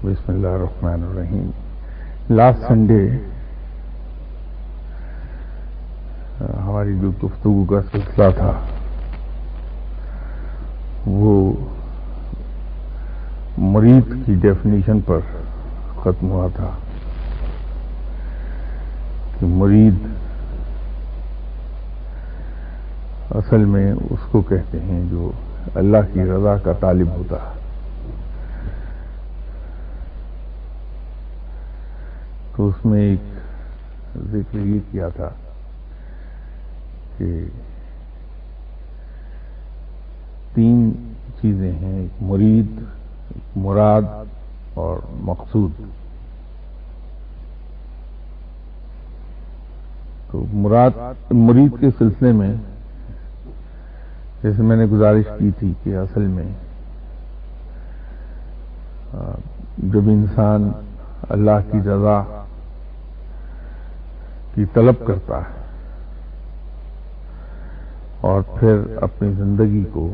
بسم اللہ الرحمن الرحیم. لاسٹ سنڈے ہماری جو گفتگو کا سلسلہ تھا وہ مرید کی ڈیفینیشن پر ختم ہوا تھا کہ مرید اصل میں اس کو کہتے ہیں جو اللہ کی رضا کا طالب ہوتا ہے. تو اس میں ایک ذکر یہ کیا تھا کہ تین چیزیں ہیں: ایک مرید، مراد اور مقصود. تو مرید کے سلسلے میں جیسے میں نے گزارش کی تھی کہ اصل میں جب انسان اللہ کی رضا کی طلب کرتا ہے اور پھر اپنی زندگی کو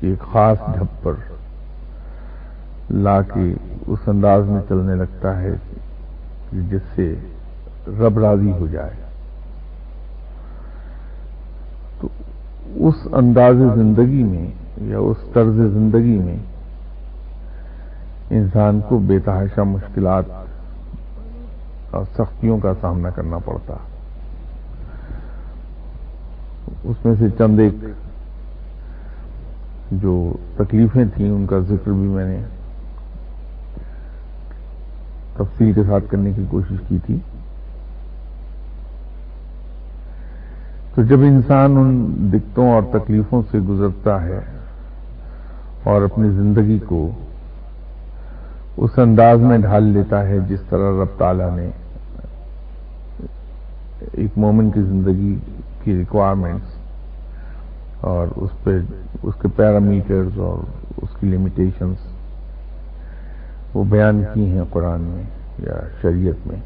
ایک خاص ڈھب پر لا کے اس انداز میں چلنے لگتا ہے کہ جس سے رب راضی ہو جائے، تو اس انداز زندگی میں یا اس طرز زندگی میں انسان کو بے تحاشا مشکلات اور سختیوں کا سامنا کرنا پڑتا. اس میں سے چند ایک جو تکلیفیں تھیں ان کا ذکر بھی میں نے تفصیل کے ساتھ کرنے کی کوشش کی تھی. تو جب انسان ان دقتوں اور تکلیفوں سے گزرتا ہے اور اپنی زندگی کو اس انداز میں ڈھال لیتا ہے جس طرح رب تعالیٰ نے ایک مومن کی زندگی کی ریکوائرمنٹس اور اس کے پیرامیٹرز اور اس کی لمیٹیشنز وہ بیان کی ہیں قرآن میں یا شریعت میں،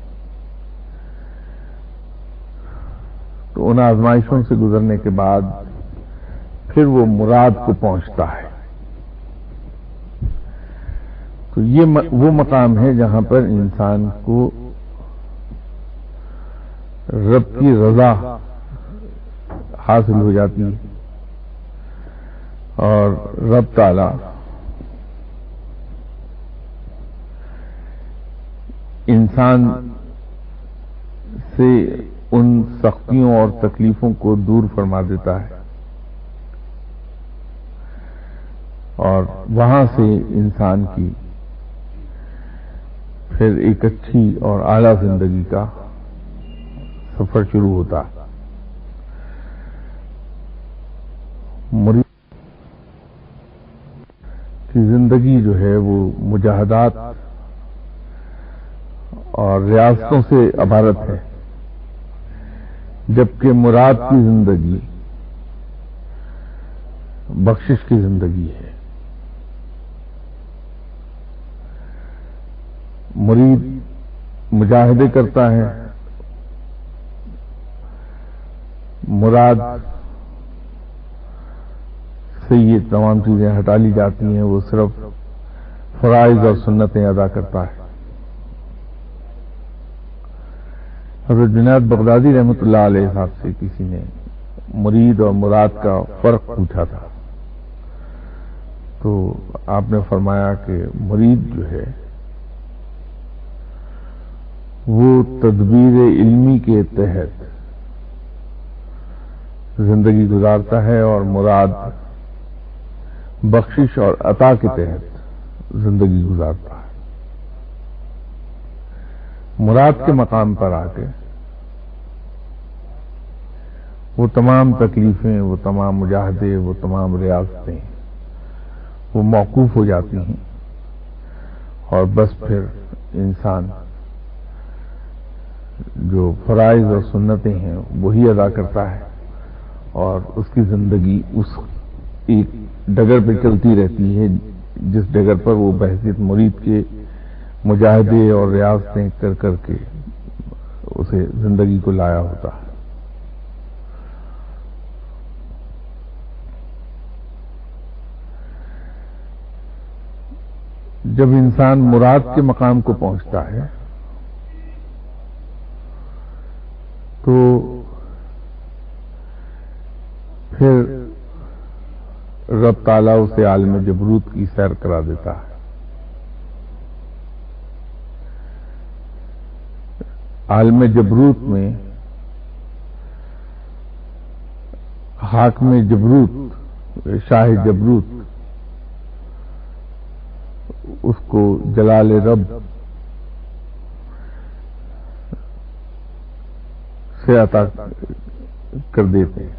تو ان آزمائشوں سے گزرنے کے بعد پھر وہ مراد کو پہنچتا ہے. تو یہ وہ مقام ہے جہاں پر انسان کو رب کی رضا حاصل ہو جاتی ہے اور رب تعالی انسان سے ان سختیوں اور تکلیفوں کو دور فرما دیتا ہے اور وہاں سے انسان کی پھر ایک اچھی اور اعلیٰ زندگی کا سفر شروع ہوتا ہے. مرید کی زندگی جو ہے وہ مجاہدات اور ریاستوں سے عبارت ہے، جبکہ مراد کی زندگی بخشش کی زندگی ہے. مرید مجاہدے کرتا ہے، مراد سے یہ تمام چیزیں ہٹا لی جاتی ہیں، وہ صرف فرائض اور سنتیں ادا کرتا ہے. حضرت جنید بغدادی رحمۃ اللہ علیہ صاحب سے کسی نے مرید اور مراد کا فرق پوچھا تھا، تو آپ نے فرمایا کہ مرید جو ہے وہ تدبیر علمی کے تحت زندگی گزارتا ہے اور مراد بخشش اور عطا کے تحت زندگی گزارتا ہے. مراد کے مقام پر آ کے وہ تمام تکلیفیں، وہ تمام مجاہدے، وہ تمام ریاستیں وہ موقوف ہو جاتی ہیں اور بس پھر انسان جو فرائض اور سنتیں ہیں وہی ادا کرتا ہے اور اس کی زندگی اس ایک ڈگر پہ چلتی رہتی ہے جس ڈگر پر وہ بحیثیت مرید کے مجاہدے اور ریاستیں کر کر کے اسے زندگی کو لایا ہوتا ہے. جب انسان مراد کے مقام کو پہنچتا ہے تو پھر رب تعالیٰ اسے عالم جبروت کی سیر کرا دیتا ہے. عالم جبروت میں حاکم جبروت، شاہ جبروت، اس کو جلال رب سے عطا کر دیتے ہیں.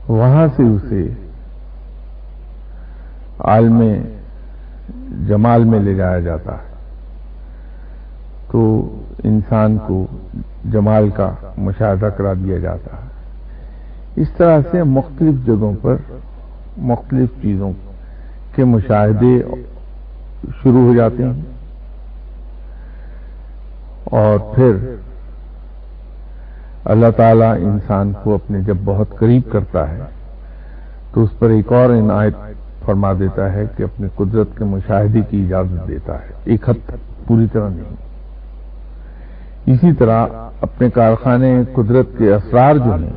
وہاں سے اسے عالم جمال میں لے جایا جاتا ہے تو انسان کو جمال کا مشاہدہ کرا دیا جاتا ہے. اس طرح سے مختلف جگہوں پر مختلف چیزوں کے مشاہدے شروع ہو جاتے ہیں اور پھر اللہ تعالیٰ انسان کو اپنے جب بہت قریب کرتا ہے تو اس پر ایک اور عنایت فرما دیتا ہے کہ اپنی قدرت کے مشاہدے کی اجازت دیتا ہے، ایک حد تک، پوری طرح نہیں. اسی طرح اپنے کارخانے قدرت کے اسرار جو ہیں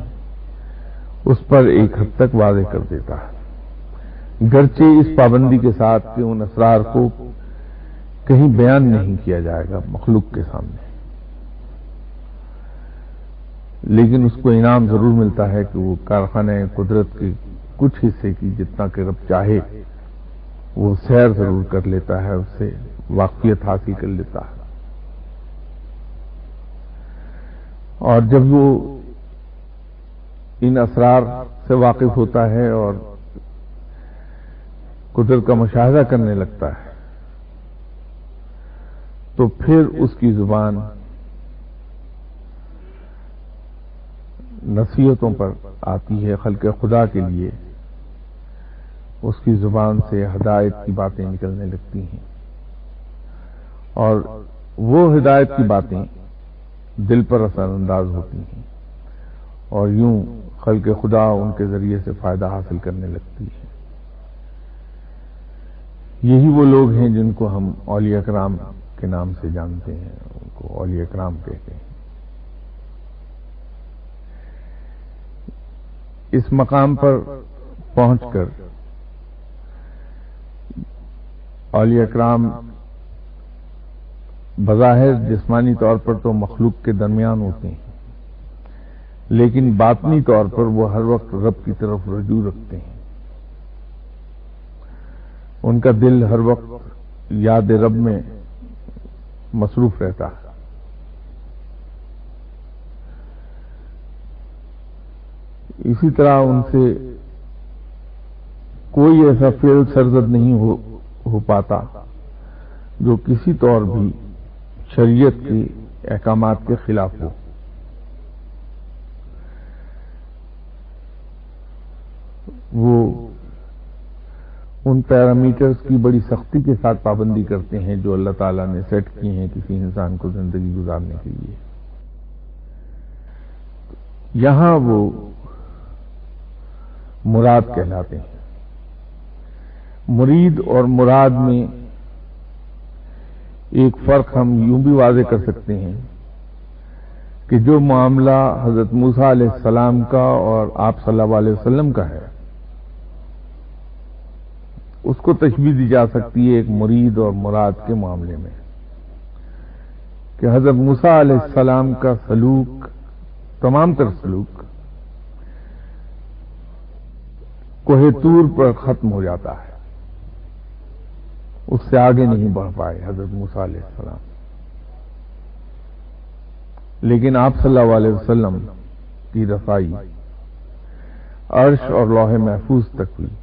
اس پر ایک حد تک واضح کر دیتا ہے، گرچہ اس پابندی کے ساتھ کہ ان اسرار کو کہیں بیان نہیں کیا جائے گا مخلوق کے سامنے، لیکن اس کو انعام ضرور ملتا ہے کہ وہ کارخانہ قدرت کے کچھ حصے کی جتنا کہ رب چاہے وہ سیر ضرور کر لیتا ہے، اس سے واقفیت حاصل کر لیتا ہے. اور جب وہ ان اسرار سے واقف ہوتا ہے اور قدرت کا مشاہدہ کرنے لگتا ہے تو پھر اس کی زبان نصیحتوں پر آتی ہے. خلق خدا کے لیے اس کی زبان سے ہدایت کی باتیں نکلنے لگتی ہیں اور وہ ہدایت کی باتیں دل پر اثر انداز ہوتی ہیں اور یوں خلق خدا ان کے ذریعے سے فائدہ حاصل کرنے لگتی ہے. یہی وہ لوگ ہیں جن کو ہم اولیاء کرام کے نام سے جانتے ہیں، ان کو اولیاء کرام کہتے ہیں. اس مقام پر پہنچ کر اولیاء کرام بظاہر جسمانی طور پر تو مخلوق کے درمیان ہوتے ہیں لیکن باطنی طور پر وہ ہر وقت رب کی طرف رجوع رکھتے ہیں. ان کا دل ہر وقت یاد رب میں مصروف رہتا ہے. اسی طرح ان سے کوئی ایسا فعل سرزد نہیں ہو پاتا جو کسی طور بھی شریعت کے احکامات کے خلاف ہو. وہ ان پیرامیٹرز کی بڑی سختی کے ساتھ پابندی کرتے ہیں جو اللہ تعالیٰ نے سیٹ کی ہیں کسی انسان کو زندگی گزارنے کے لیے. یہاں وہ مراد کہلاتے ہیں. مرید اور مراد میں ایک فرق ہم یوں بھی واضح کر سکتے ہیں کہ جو معاملہ حضرت موسیٰ علیہ السلام کا اور آپ صلی اللہ علیہ وسلم کا ہے اس کو تشبیہ دی جا سکتی ہے ایک مرید اور مراد کے معاملے میں کہ حضرت موسیٰ علیہ السلام کا سلوک، تمام تر سلوک کوہ طور پر ختم ہو جاتا ہے، اس سے آگے نہیں بڑھ پائے حضرت موسیٰ علیہ السلام. لیکن آپ صلی اللہ علیہ وسلم کی رسائی عرش اور لوح محفوظ تک ہوئی.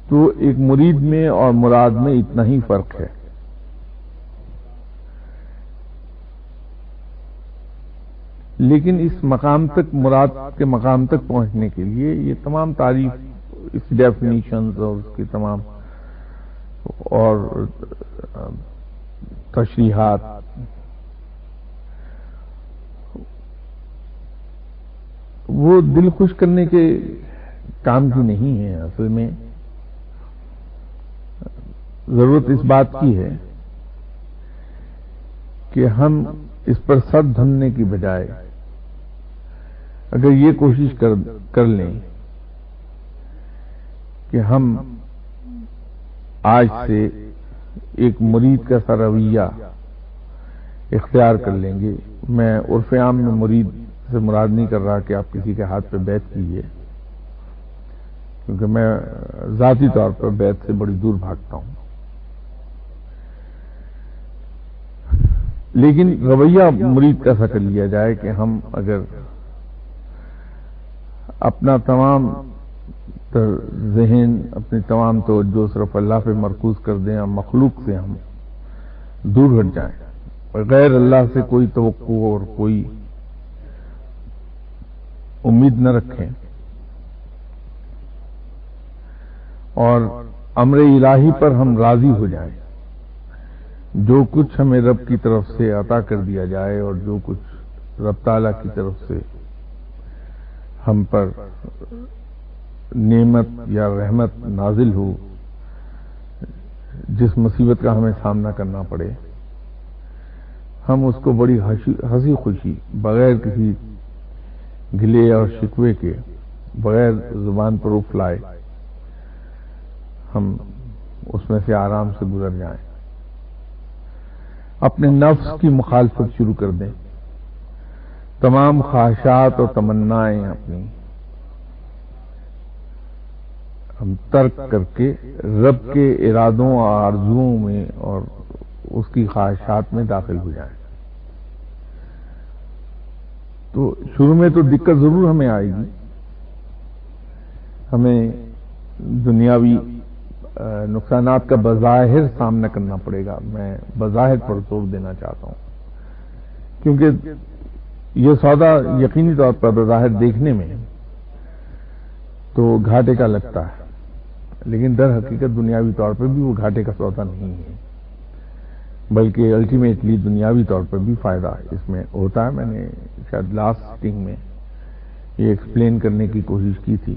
تو ایک مرید میں اور مراد میں اتنا ہی فرق ہے. لیکن اس مقام تک، مراد کے مقام تک پہنچنے کے لیے یہ تمام تعریف، اس ڈیفینیشنز اور اس کی تمام اور تشریحات وہ دل خوش کرنے کے کام کی نہیں ہے. اصل میں ضرورت اس بات کی ہے کہ ہم اس پر سر دھننے کی بجائے اگر یہ کوشش کر لیں کہ ہم آج سے ایک مرید کا سا رویہ اختیار کر لیں گے. میں عرف عام میں مرید سے مراد نہیں کر رہا کہ آپ کسی کے ہاتھ پہ بیعت کیجیے، کیونکہ میں ذاتی طور پر بیعت سے بڑی دور بھاگتا ہوں. لیکن رویہ مرید کا سا کر لیا جائے کہ ہم اگر اپنا تمام ذہن، اپنی تمام توجہ صرف اللہ پہ مرکوز کر دیں اور مخلوق سے ہم دور ہٹ جائیں، غیر اللہ سے کوئی توقع اور کوئی امید نہ رکھیں، اور امر الہی پر ہم راضی ہو جائیں. جو کچھ ہمیں رب کی طرف سے عطا کر دیا جائے اور جو کچھ رب تعالیٰ کی طرف سے ہم پر نعمت یا رحمت نازل ہو، جس مصیبت کا ہمیں سامنا کرنا پڑے، ہم اس کو بڑی ہنسی خوشی، بغیر کسی گلے اور شکوے کے، بغیر زبان پر اف لائے، ہم اس میں سے آرام سے گزر جائیں. اپنے نفس کی مخالفت شروع کر دیں، تمام خواہشات اور تمنائیں اپنی ہم ترک کر کے رب کے ارادوں اور آرزوؤں میں اور اس کی خواہشات میں داخل ہو جائیں. تو شروع میں تو دقت ضرور ہمیں آئے گی، ہمیں دنیاوی نقصانات کا بظاہر سامنا کرنا پڑے گا. میں بظاہر پر زور دینا چاہتا ہوں، کیونکہ یہ سودا یقینی طور پر بظاہر دیکھنے میں تو گھاٹے کا لگتا ہے، لیکن در حقیقت دنیاوی طور پر بھی وہ گھاٹے کا سودا نہیں ہے، بلکہ الٹیمیٹلی دنیاوی طور پر بھی فائدہ اس میں ہوتا ہے. میں نے شاید لاسٹ سیٹنگ میں یہ ایکسپلین کرنے کی کوشش کی تھی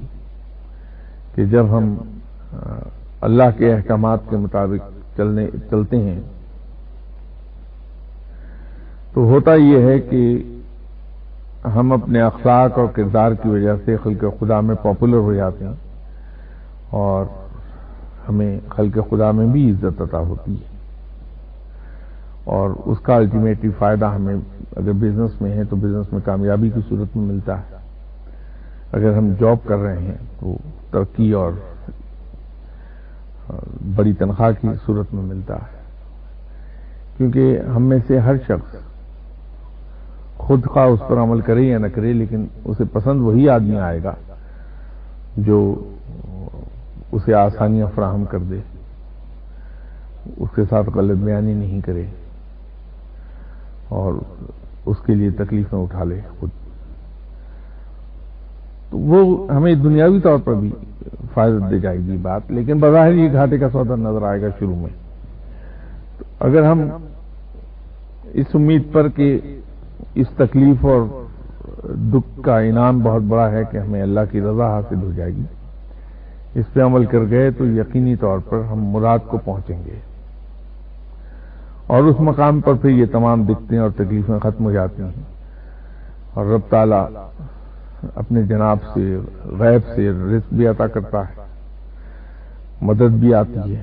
کہ جب ہم اللہ کے احکامات کے مطابق چلتے ہیں تو ہوتا یہ ہے کہ ہم اپنے اخلاق اور کردار کی وجہ سے خلق خدا میں پاپولر ہو جاتے ہیں، اور ہمیں خلق خدا میں بھی عزت عطا ہوتی ہے، اور اس کا الٹیمیٹلی فائدہ ہمیں اگر بزنس میں ہے تو بزنس میں کامیابی کی صورت میں ملتا ہے، اگر ہم جاب کر رہے ہیں تو ترقی اور بڑی تنخواہ کی صورت میں ملتا ہے. کیونکہ ہم میں سے ہر شخص خود خواہ اس پر عمل کرے یا نہ کرے، لیکن اسے پسند وہی آدمی آئے گا جو اسے آسانیاں فراہم کر دے، اس کے ساتھ غلط بیانی نہیں کرے اور اس کے لیے تکلیفیں اٹھا لے خود. تو وہ ہمیں دنیاوی طور پر بھی فائدہ دے جائے گی بات، لیکن بظاہر یہ گھاٹے کا سودا نظر آئے گا شروع میں. تو اگر ہم اس امید پر کہ اس تکلیف اور دکھ کا انعام بہت بڑا ہے کہ ہمیں اللہ کی رضا حاصل ہو جائے گی، اس پہ عمل کر گئے تو یقینی طور پر ہم مراد کو پہنچیں گے، اور اس مقام پر پھر یہ تمام دقتیں اور تکلیفیں ختم ہو جاتی ہیں، اور رب تعالیٰ اپنے جناب سے غیب سے رزق بھی عطا کرتا ہے، مدد بھی آتی ہے،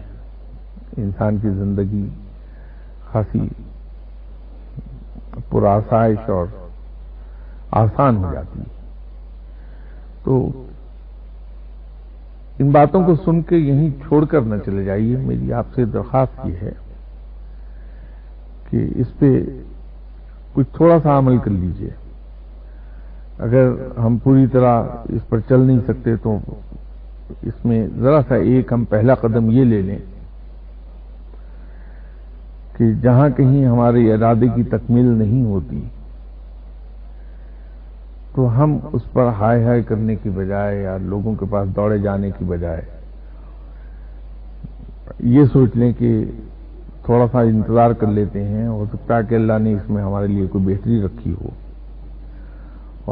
انسان کی زندگی خاصی پرآسائش اور آسان ہو جاتی ہے. تو ان باتوں کو سن کے یہیں چھوڑ کر نہ چلے جائیے. میری آپ سے درخواست یہ ہے کہ اس پہ کچھ تھوڑا سا عمل کر لیجئے. اگر ہم پوری طرح اس پر چل نہیں سکتے تو اس میں ذرا سا ایک ہم پہلا قدم یہ لے لیں کہ جہاں کہیں ہمارے ارادے کی تکمیل نہیں ہوتی تو ہم اس پر ہائے ہائے کرنے کی بجائے یا لوگوں کے پاس دوڑے جانے کی بجائے یہ سوچ لیں کہ تھوڑا سا انتظار کر لیتے ہیں، ہو سکتا ہے کہ اللہ نے اس میں ہمارے لیے کوئی بہتری رکھی ہو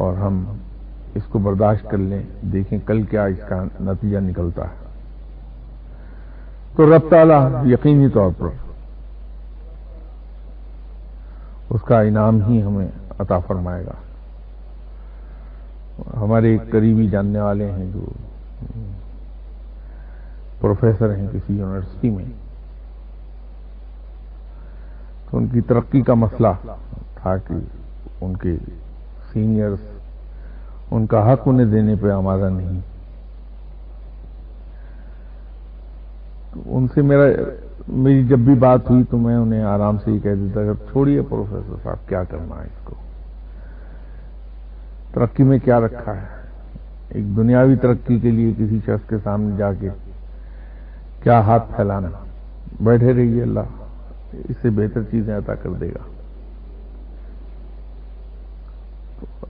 اور ہم اس کو برداشت کر لیں، دیکھیں کل کیا اس کا نتیجہ نکلتا ہے. تو رب تعالی یقینی طور پر اس کا انعام ہی ہمیں عطا فرمائے گا۔ ہمارے ایک قریبی جاننے والے ہیں جو پروفیسر ہیں کسی یونیورسٹی میں، تو ان کی ترقی کا مسئلہ تھا کہ ان کے سینئرز ان کا حق انہیں دینے پہ آمادہ نہیں۔ تو ان سے میری جب بھی بات ہوئی تو میں انہیں آرام سے ہی کہہ دیتا کہ چھوڑیے پروفیسر صاحب، کیا کرنا ہے اس کو، ترقی میں کیا رکھا ہے؟ ایک دنیاوی ترقی کے لیے کسی شخص کے سامنے جا کے کیا ہاتھ پھیلانا، بیٹھے رہیے، اللہ اس سے بہتر چیزیں عطا کر دے گا۔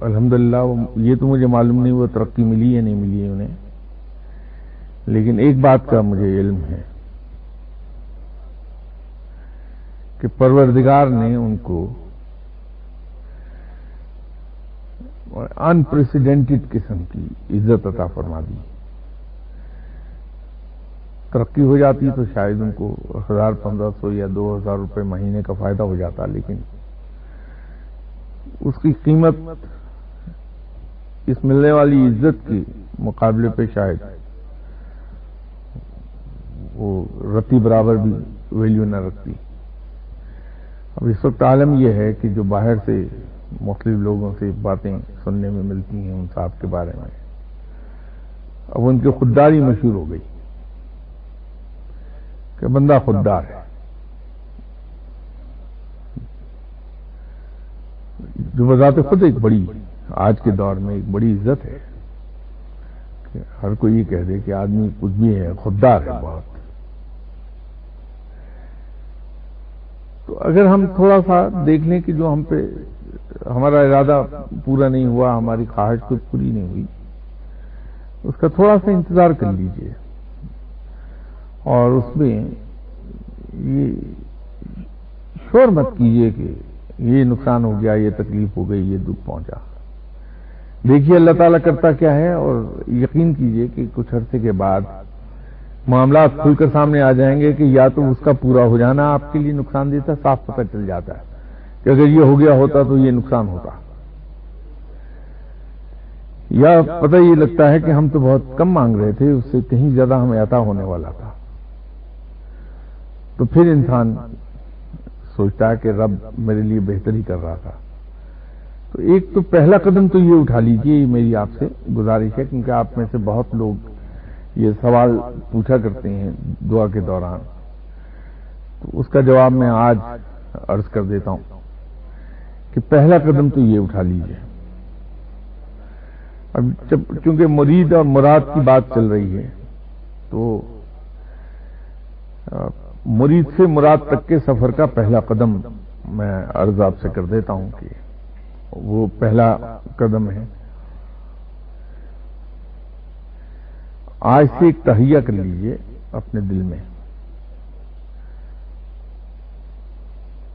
الحمدللہ یہ تو مجھے معلوم نہیں وہ ترقی ملی یا نہیں ملی ہے انہیں، لیکن ایک بات کا مجھے علم ہے کہ پروردگار نے ان کو انپریسیڈنٹڈ قسم کی عزت عطا فرما دی۔ ترقی ہو جاتی تو شاید ان کو 1000 1500 یا 2000 روپے مہینے کا فائدہ ہو جاتا، لیکن اس کی قیمت اس ملنے والی عزت کے مقابلے پہ شاید وہ رتی برابر بھی ویلیو نہ رکھتی۔ اب اس وقت عالم یہ ہے کہ جو باہر سے مختلف لوگوں سے باتیں سننے میں ملتی ہیں ان صاحب کے بارے میں، اب ان کی خودداری مشہور ہو گئی کہ بندہ خوددار ہے، جو بذات خود ایک بڑی آج کے دور میں ایک بڑی عزت ہے کہ ہر کوئی یہ کہہ دے کہ آدمی کچھ بھی ہے، خوددار ہے بہت۔ تو اگر ہم تھوڑا سا دیکھ لیں کہ جو ہم پہ ہمارا ارادہ پورا نہیں ہوا، ہماری خواہش کو پوری نہیں ہوئی، اس کا تھوڑا سا انتظار کر لیجئے، اور اس میں یہ شور مت کیجئے کہ یہ نقصان ہو گیا، یہ تکلیف ہو گئی، یہ دکھ پہنچا۔ دیکھیے اللہ تعالیٰ کرتا کیا ہے، اور یقین کیجئے کہ کچھ عرصے کے بعد معاملات کھل کر سامنے آ جائیں گے کہ یا تو اس کا پورا ہو جانا آپ کے لیے نقصان دیتا، صاف پتہ چل جاتا ہے کہ اگر یہ ہو گیا ہوتا تو یہ نقصان ہوتا، یا پتہ یہ لگتا ہے کہ ہم تو بہت کم مانگ رہے تھے، اس سے کہیں زیادہ ہمیں عطا ہونے والا تھا۔ تو پھر انسان سوچتا ہے کہ رب میرے لیے بہتر ہی کر رہا تھا۔ تو ایک تو پہلا قدم تو یہ اٹھا لیجئے، یہ میری آپ سے گزارش ہے، کیونکہ آپ میں سے بہت لوگ یہ سوال پوچھا کرتے ہیں دعا کے دوران، تو اس کا جواب میں آج عرض کر دیتا ہوں کہ پہلا قدم تو یہ اٹھا لیجئے۔ اب چونکہ مرید اور مراد کی بات چل رہی ہے، تو مرید سے مراد تک کے سفر کا پہلا قدم میں عرض آپ سے کر دیتا ہوں کہ وہ پہلا قدم ہے، آج سے ایک تہیہ کر لیجئے اپنے دل میں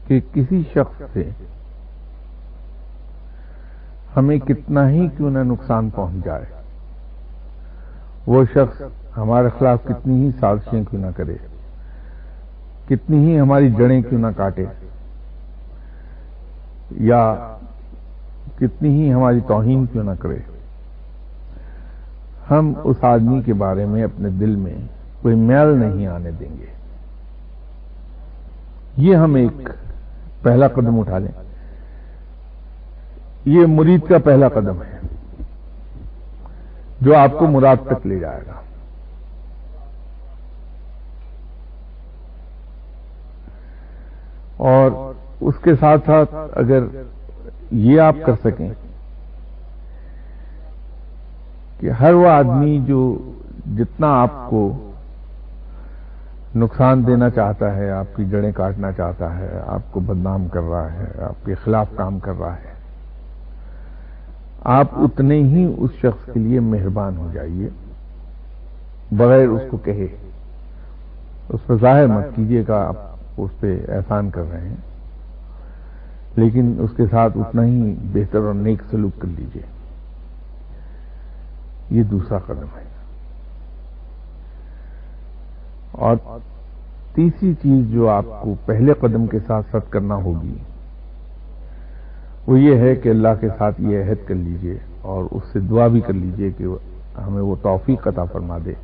کہ کسی شخص سے ہمیں کتنا ہی کیوں نہ نقصان پہنچ جائے، وہ شخص ہمارے خلاف کتنی ہی سازشیں کیوں نہ کرے، کتنی ہی ہماری جڑیں کیوں نہ کاٹے، یا کتنی ہی ہماری توہین کیوں نہ کرے، ہم اس آدمی کے بارے میں اپنے دل میں کوئی میل نہیں آنے دیں گے۔ یہ ہم ایک پہلا قدم اٹھا لیں، یہ مرید کا پہلا قدم ہے جو آپ کو مراد تک لے جائے گا۔ اور اس کے ساتھ ساتھ اگر یہ آپ کر سکیں کہ ہر وہ آدمی جو جتنا آپ کو نقصان دینا چاہتا ہے، آپ کی جڑیں کاٹنا چاہتا ہے، آپ کو بدنام کر رہا ہے، آپ کے خلاف کام کر رہا ہے، آپ اتنے ہی اس شخص کے لیے مہربان ہو جائیے، بغیر اس کو کہے، اس پر ظاہر مت کیجیے کہ آپ اس پہ احسان کر رہے ہیں، لیکن اس کے ساتھ اتنا ہی بہتر اور نیک سلوک کر لیجیے۔ یہ دوسرا قدم ہے۔ اور تیسری چیز جو آپ کو پہلے قدم کے ساتھ ساتھ کرنا ہوگی وہ یہ ہے کہ اللہ کے ساتھ یہ عہد کر لیجئے اور اس سے دعا بھی کر لیجئے کہ ہمیں وہ توفیق عطا فرما دے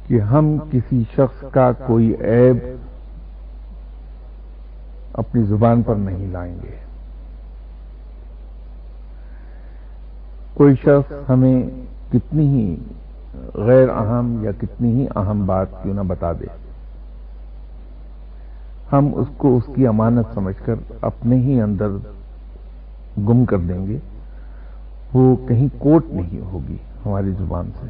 کہ ہم کسی شخص کا کوئی عیب اپنی زبان پر نہیں لائیں گے. کوئی شخص ہمیں کتنی ہی غیر اہم یا کتنی ہی اہم بات کیوں نہ بتا دے، ہم اس کو اس کی امانت سمجھ کر اپنے ہی اندر گم کر دیں گے، وہ کہیں کوٹ نہیں ہوگی ہماری زبان سے.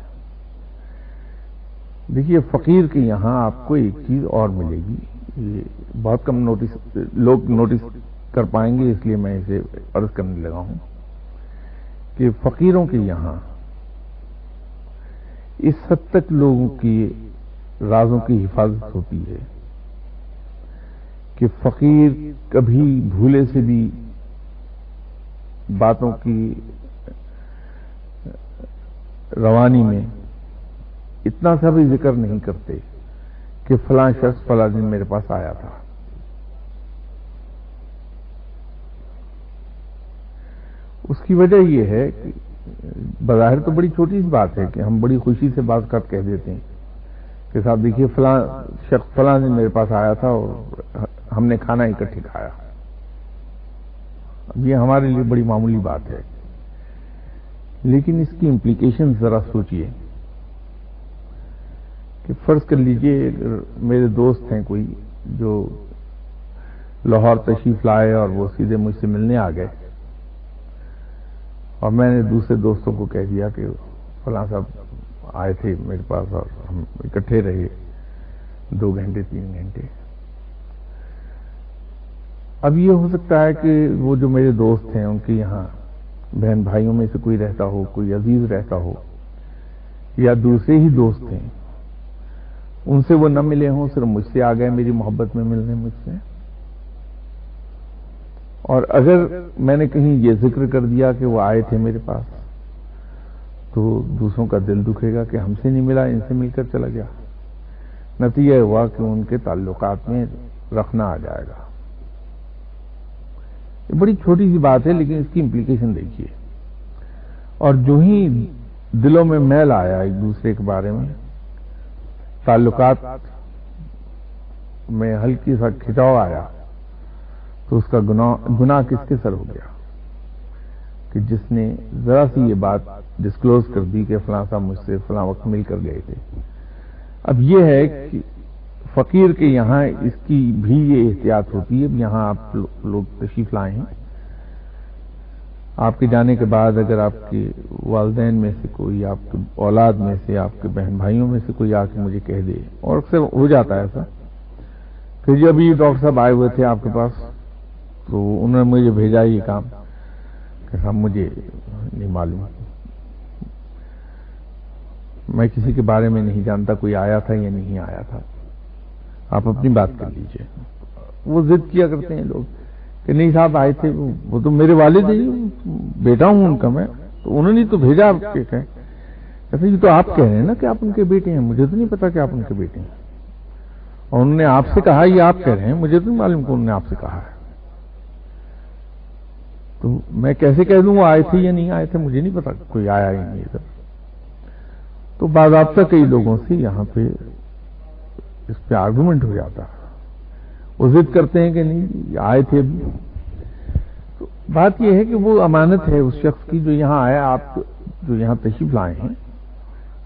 دیکھیے فقیر کے یہاں آپ کو ایک چیز اور ملے گی، یہ بہت کم لوگ نوٹس کر پائیں گے، اس لیے میں اسے عرض کرنے لگا ہوں کہ فقیروں کے یہاں اس حد تک لوگوں کی رازوں کی حفاظت ہوتی ہے کہ فقیر کبھی بھولے سے بھی باتوں کی روانی میں اتنا سا بھی ذکر نہیں کرتے کہ فلاں شخص فلاں دن میرے پاس آیا تھا. اس کی وجہ یہ ہے کہ بظاہر تو بڑی چھوٹی سی بات ہے کہ ہم بڑی خوشی سے بات کر کہہ دیتے ہیں کہ صاحب دیکھیے فلاں شخص فلاں دن میرے پاس آیا تھا اور ہم نے کھانا اکٹھے کھایا. اب یہ ہمارے لیے بڑی معمولی بات ہے، لیکن اس کی امپلیکیشن ذرا سوچئے کہ فرض کر لیجئے اگر میرے دوست ہیں کوئی جو لاہور تشریف لائے اور وہ سیدھے مجھ سے ملنے آ گئے اور میں نے دوسرے دوستوں کو کہہ دیا کہ فلاں صاحب آئے تھے میرے پاس اور ہم اکٹھے رہے 2 گھنٹے 3 گھنٹے. اب یہ ہو سکتا ہے کہ وہ جو میرے دوست ہیں ان کے یہاں بہن بھائیوں میں سے کوئی رہتا ہو، کوئی عزیز رہتا ہو، یا دوسرے ہی دوست ہیں ان سے وہ نہ ملے ہوں، صرف مجھ سے آ گئے میری محبت میں ملنے مجھ سے. اور اگر میں نے کہیں یہ ذکر کر دیا کہ وہ آئے تھے میرے پاس تو دوسروں کا دل دکھے گا کہ ہم سے نہیں ملا، ان سے مل کر چلا گیا. نتیجہ ہوا کہ ان کے تعلقات میں رکھنا آ جائے گا. یہ بڑی چھوٹی سی بات ہے لیکن اس کی امپلیکیشن دیکھیے. اور جو ہی دلوں میں میل آیا ایک دوسرے کے بارے میں، تعلقات میں ہلکی سا کھچاؤ آیا، تو اس کا گناہ کس کے سر ہو گیا کہ جس نے ذرا سی یہ بات ڈسکلوز کر دی کہ فلاں صاحب مجھ سے فلاں وقت مل کر گئے تھے. اب یہ ہے کہ فقیر کے یہاں اس کی بھی یہ احتیاط ہوتی ہے. اب یہاں آپ لوگ تشریف لائے ہیں، آپ کے جانے کے بعد اگر آپ کے والدین میں سے کوئی، آپ کے اولاد میں سے، آپ کے بہن بھائیوں میں سے کوئی آ کے مجھے کہہ دے، اور اکثر ہو جاتا ہے ایسا کہ جب ابھی ڈاکٹر صاحب آئے ہوئے تھے آپ کے پاس تو انہوں نے مجھے بھیجا یہ کام کہ صاحب مجھے نہیں معلوم، میں کسی کے بارے میں نہیں جانتا کوئی آیا تھا یا نہیں آیا تھا، آپ اپنی بات کر لیجئے. وہ ضد کیا کرتے ہیں لوگ کہ نہیں صاحب آئے تھے، وہ تو میرے والد ہیں، بیٹا ہوں ان کا میں، تو انہوں نے تو بھیجا آپ کے کہیں. کہتے یہ تو آپ کہہ رہے ہیں نا کہ آپ ان کے بیٹے ہیں، مجھے تو نہیں پتا کہ آپ ان کے بیٹے ہیں، اور انہوں نے آپ سے کہا یہ آپ کہہ رہے ہیں، مجھے تو نہیں معلوم کہ انہوں نے آپ سے کہا ہے. تو میں کیسے کہہ دوں وہ آئے تھے یا نہیں آئے تھے، مجھے نہیں پتا کوئی آیا ہی نہیں ادھر. تو باضابطہ کئی لوگوں سے یہاں پہ اس پہ آرگومنٹ ہو جاتا ہے، وہ ضد کرتے ہیں کہ نہیں آئے تھے ابھی. تو بات یہ ہے کہ وہ امانت ہے اس شخص کی جو یہاں آیا، آپ جو یہاں تشریف لائے ہیں،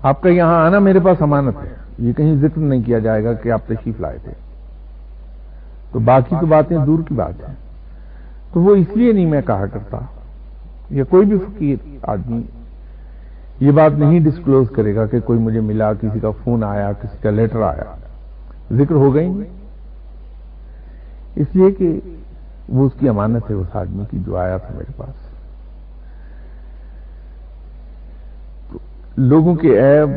آپ کا یہاں آنا میرے پاس امانت ہے. یہ کہیں ذکر نہیں کیا جائے گا کہ آپ تشریف لائے تھے. تو باقی تو باتیں دور کی بات ہیں. تو وہ اس لیے نہیں میں کہا کرتا، یا کوئی بھی فقیر آدمی یہ بات نہیں ڈسکلوز کرے گا کہ کوئی مجھے ملا، کسی کا فون آیا، کسی کا لیٹر آیا، ذکر ہو گئی نہیں. اس لیے کہ وہ اس کی امانت ہے اس آدمی کی جو آیا تھا میرے پاس. تو لوگوں کے عیب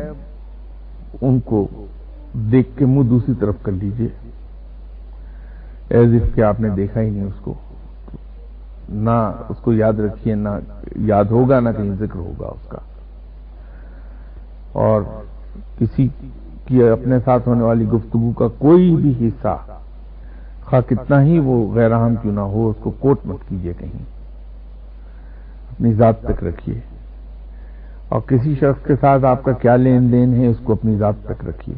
ان کو دیکھ کے منہ دوسری طرف کر لیجئے، ایز اف کہ آپ نے دیکھا ہی نہیں اس کو. نہ اس کو یاد رکھیے، نہ یاد ہوگا، نہ کہیں ذکر ہوگا اس کا. اور کسی کہ اپنے ساتھ ہونے والی گفتگو کا کوئی بھی حصہ خواہ کتنا ہی وہ غیر عام کیوں نہ ہو اس کو کوٹ مت کیجیے، کہیں اپنی ذات تک رکھیے، اور کسی شخص کے ساتھ آپ کا کیا لین دین ہے اس کو اپنی ذات تک رکھیے،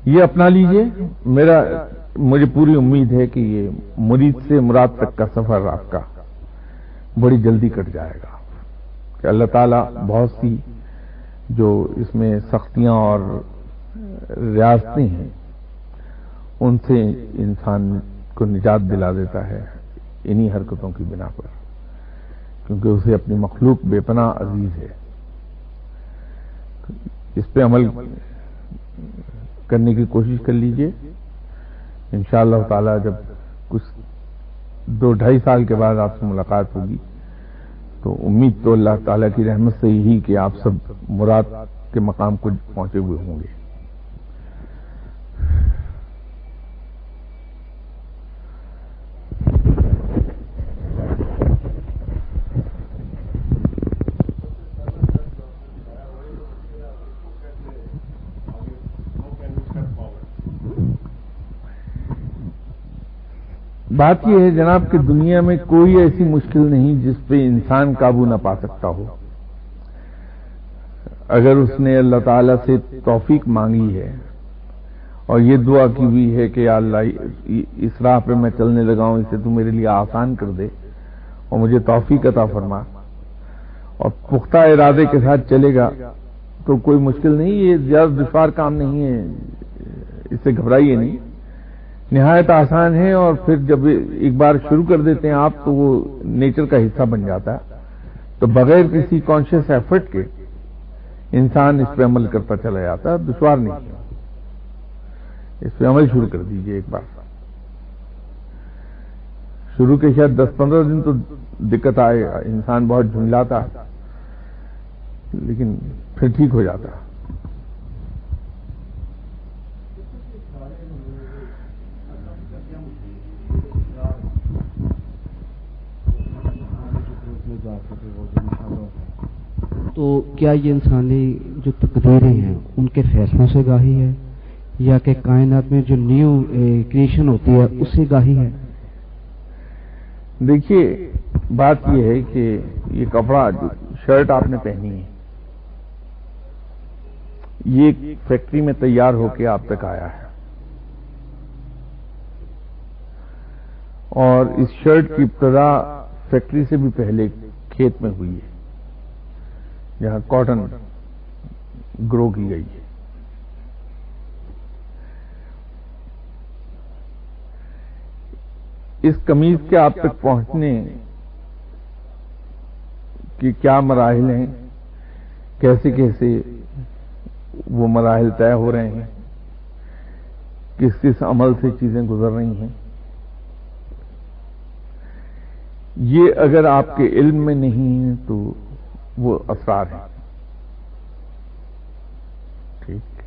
یہ اپنا لیجئے۔ مجھے پوری امید ہے کہ یہ مرید سے مراد تک کا سفر آپ کا بڑی جلدی کٹ جائے گا، کہ اللہ تعالیٰ بہت سی جو اس میں سختیاں اور ریاستیں ہیں ان سے انسان کو نجات دلا دیتا ہے انہی حرکتوں کی بنا پر، کیونکہ اسے اپنی مخلوق بے پناہ عزیز ہے۔ اس پہ عمل کرنے کی کوشش کر لیجئے، انشاءاللہ تعالی جب کچھ 2-2.5 سال کے بعد آپ سے ملاقات ہوگی تو امید تو اللہ تعالیٰ کی رحمت سے ہی کہ آپ سب مراد کے مقام کو پہنچے ہوئے ہوں گے۔ بات یہ ہے جناب کہ دنیا میں کوئی ایسی مشکل نہیں جس پہ انسان قابو نہ پا سکتا ہو، اگر اس نے اللہ تعالیٰ سے توفیق مانگی ہے اور یہ دعا کی ہوئی ہے کہ یا اللہ اس راہ پہ میں چلنے لگا ہوں اسے تو میرے لیے آسان کر دے اور مجھے توفیق عطا فرما، اور پختہ ارادے کے ساتھ چلے گا تو کوئی مشکل نہیں، یہ زیادہ دشوار کام نہیں ہے، اس سے گھبرائیے نہیں، نہایت آسان ہے، اور پھر جب ایک بار شروع کر دیتے ہیں آپ تو وہ نیچر کا حصہ بن جاتا ہے، تو بغیر کسی کانشیس ایفرٹ کے انسان اس پہ عمل کرتا چلا جاتا ہے، دشوار نہیں ہے، اس پہ عمل شروع کر دیجئے ایک بار۔ شروع کے شاید 10-15 دن تو دقت آئے، انسان بہت جھنجلاتا ہے، لیکن پھر ٹھیک ہو جاتا ہے۔ تو کیا یہ انسانی جو تقدیریں ہیں ان کے فیصلوں سے گاہی ہے، یا کہ کائنات میں جو نیو کریشن ہوتی ہے اس سے گاہی ہے؟ دیکھیے بات یہ ہے کہ یہ کپڑا جو شرٹ آپ نے پہنی ہے یہ فیکٹری میں تیار ہو کے آپ تک آیا ہے، اور اس شرٹ کی ابتدا فیکٹری سے بھی پہلے کھیت میں ہوئی ہے جہاں کاٹن گرو کی گئی ہے۔ اس قمیض کے آپ تک پہنچنے کی کیا مراحل ہیں، کیسے کیسے وہ مراحل طے ہو رہے ہیں، کس کس عمل سے چیزیں گزر رہی ہیں، یہ اگر آپ کے علم میں نہیں ہے تو وہ اسرار ہیں۔ ٹھیک،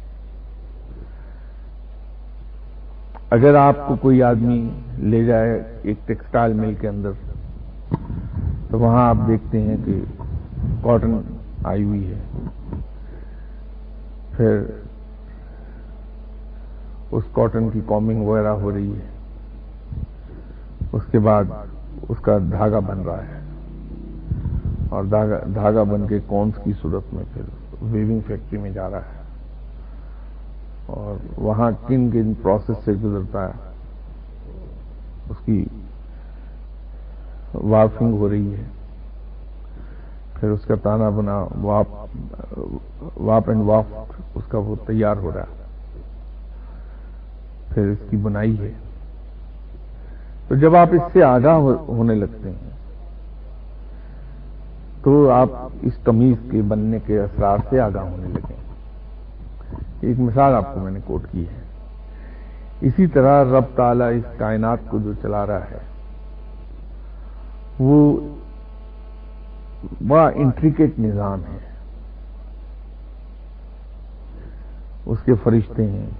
اگر آپ کو کوئی آدمی لے جائے ایک ٹیکسٹائل مل کے اندر تو وہاں آپ دیکھتے ہیں کہ کاٹن آئی ہوئی ہے، پھر اس کاٹن کی کامنگ وغیرہ ہو رہی ہے، اس کے بعد اس کا دھاگا بن رہا ہے، اور دھاگا بن کے کونس کی صورت میں پھر ویونگ فیکٹری میں جا رہا ہے، اور وہاں کن کن پروسیس سے گزرتا ہے، اس کی وارفنگ ہو رہی ہے، پھر اس کا تانا بنا واپ اینڈ وافٹ اس کا وہ تیار ہو رہا ہے، پھر اس کی بنائی ہے۔ تو جب آپ اس سے آگاہ ہونے لگتے ہیں تو آپ اس قمیض کے بننے کے اسرار سے آگاہ ہونے لگیں۔ ایک مثال آپ کو میں نے کوٹ کی ہے، اسی طرح رب تعالیٰ اس کائنات کو جو چلا رہا ہے وہ بڑا انٹریکیٹ نظام ہے، اس کے فرشتے ہیں،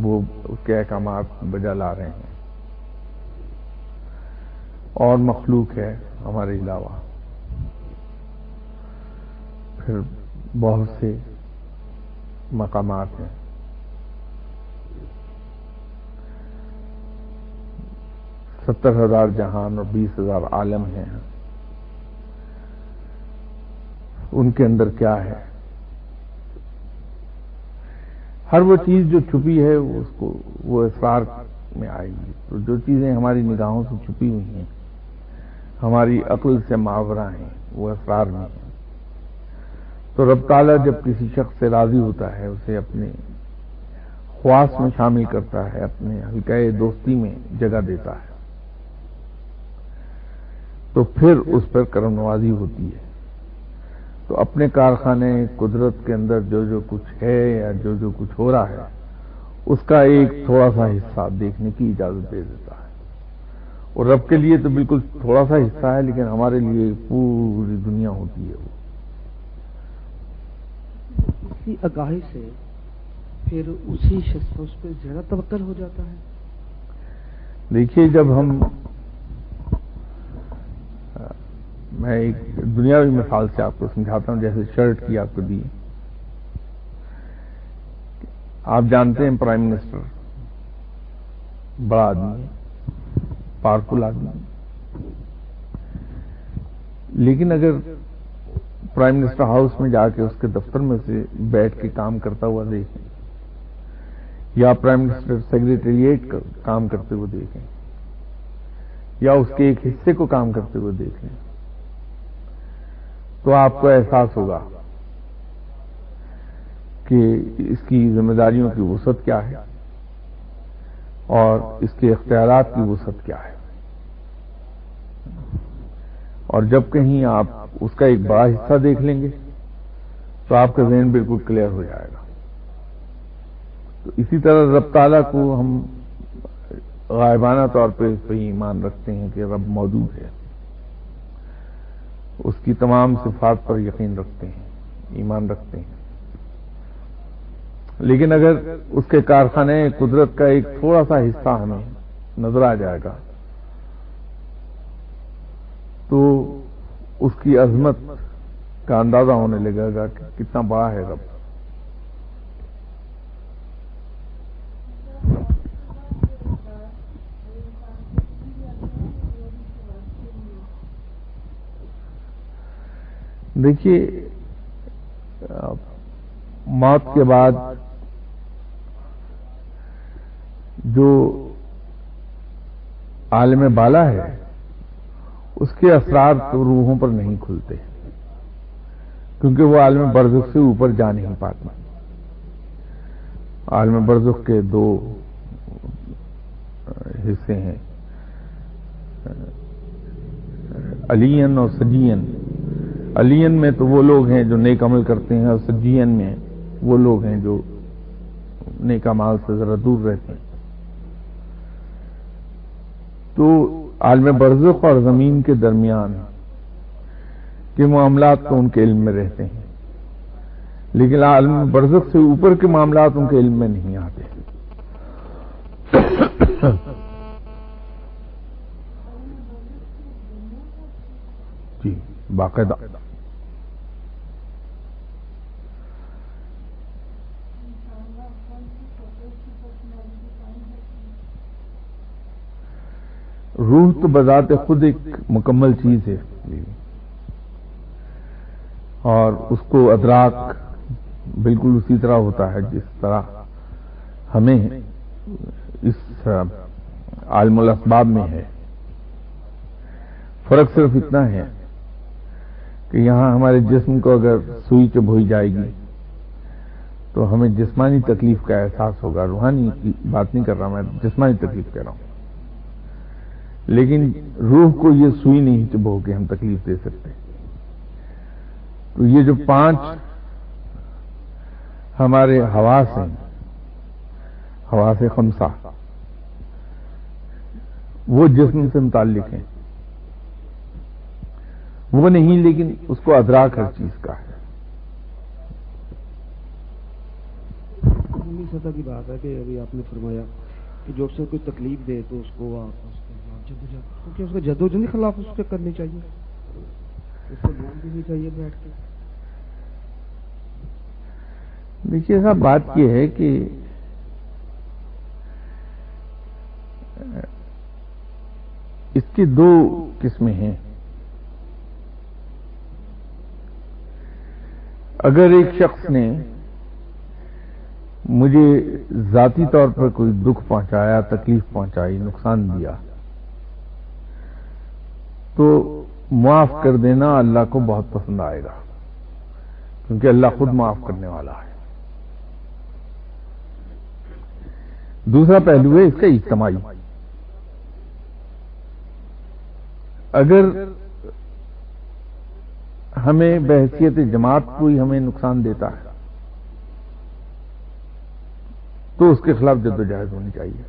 وہ اس کے احکامات بجا لا رہے ہیں، اور مخلوق ہے ہمارے علاوہ، پھر بہت سے مقامات ہیں. 70,000 جہان اور 20,000 عالم ہیں. ان کے اندر کیا ہے؟ ہر وہ چیز جو چھپی ہے وہ اسرار میں آئے گی. تو جو چیزیں ہماری نگاہوں سے چھپی ہوئی ہیں، ہماری عقل سے ماورا ہیں، وہ اسرار میں ہیں. تو رب تعالیٰ جب کسی شخص سے راضی ہوتا ہے، اسے اپنے خواص میں شامل کرتا ہے، اپنے حلقہ دوستی میں جگہ دیتا ہے، تو پھر اس پر کرم نوازی ہوتی ہے. تو اپنے کارخانے قدرت کے اندر جو کچھ ہے یا جو کچھ ہو رہا ہے، اس کا ایک تھوڑا سا حصہ دیکھنے کی اجازت دے دیتا ہے. اور رب کے لیے تو بالکل تھوڑا سا حصہ ہے، لیکن ہمارے لیے پوری دنیا ہوتی ہے. وہ اسی آگاہی سے پھر اسی شخص پر اس پہ زیادہ توکل ہو جاتا ہے. دیکھیے، جب میں ایک دنیاوی مثال سے آپ کو سمجھاتا ہوں، جیسے شرٹ کی آپ کو دی. آپ جانتے ہیں پرائم منسٹر بڑا آدمی ہے، پاورفل آدمی ہے، لیکن اگر پرائم منسٹر ہاؤس میں جا کے اس کے دفتر میں سے بیٹھ کے کام کرتا ہوا دیکھیں، یا پرائم منسٹر سیکریٹریٹ کا کام کرتے ہوئے دیکھیں، یا اس کے ایک حصے کو کام کرتے ہوئے دیکھیں، تو آپ کو احساس ہوگا کہ اس کی ذمہ داریوں کی وسعت کیا ہے اور اس کے اختیارات کی وسعت کیا ہے. اور جب کہیں آپ اس کا ایک بڑا حصہ دیکھ لیں گے تو آپ کا ذہن بالکل کلیئر ہو جائے گا. تو اسی طرح رب تعالیٰ کو ہم غائبانہ طور پہ اس پہ ایمان رکھتے ہیں کہ رب موجود ہے، اس کی تمام صفات پر یقین رکھتے ہیں، ایمان رکھتے ہیں. لیکن اگر اس کے کارخانے قدرت کا ایک تھوڑا سا حصہ ہمیں نظر آ جائے گا تو اس کی عظمت کا اندازہ ہونے لگے گا کہ کتنا بڑا ہے رب. دیکھیے، موت کے بعد جو عالم بالا ہے، اس کے اثرات تو روحوں پر نہیں کھلتے، کیونکہ وہ عالم برزخ سے اوپر جا نہیں پاتا. عالم برزخ کے دو حصے ہیں، علین اور سجین. علین میں تو وہ لوگ ہیں جو نیک عمل کرتے ہیں، اور سجین میں وہ لوگ ہیں جو نیک اعمال سے ذرا دور رہتے ہیں. تو عالم برزخ اور زمین کے درمیان کے معاملات تو ان کے علم میں رہتے ہیں، لیکن عالم برزخ سے اوپر کے معاملات ان کے علم میں نہیں آتے. جی، باقاعدہ. روح تو بذات خود ایک مکمل چیز ہے، اور اس کو ادراک بالکل اسی طرح ہوتا ہے جس طرح ہمیں اس عالم الاسباب میں ہے. فرق صرف اتنا ہے کہ یہاں ہمارے جسم کو اگر سوئی چبھوئی جائے گی تو ہمیں جسمانی تکلیف کا احساس ہوگا. روحانی کی بات نہیں کر رہا میں، جسمانی تکلیف کہہ رہا ہوں. لیکن روح کو یہ سوئی نہیں چبھو کے ہم تکلیف دے سکتے. تو یہ جو 5 ہمارے حواس ہیں، حواس خمسہ، وہ جسم سے متعلق ہیں. وہ نہیں، لیکن اس کو ادراک ہر چیز کا ہے. سطح کی بات ہے کہ ابھی آپ نے فرمایا کہ جو سے کوئی تکلیف دے تو اس کو آپ کیونکہ اس کو جدوجہد کے خلاف اس کو کرنی چاہیے، اس کو دھیان دینی چاہیے بیٹھ کے. دیکھیے صاحب، بات یہ ہے کہ اس کی دو قسمیں ہیں. اگر ایک شخص نے مجھے ذاتی طور پر کوئی دکھ پہنچایا، تکلیف پہنچائی، نقصان دیا، تو معاف کر دینا اللہ کو بہت پسند آئے گا، کیونکہ اللہ خود معاف کرنے والا ہے. دوسرا پہلو ہے اس کا اجتماعی. اگر ہمیں بحیثیت جماعت کوئی ہمیں نقصان دیتا ہے تو اس کے خلاف جدوجہد ہونی چاہیے.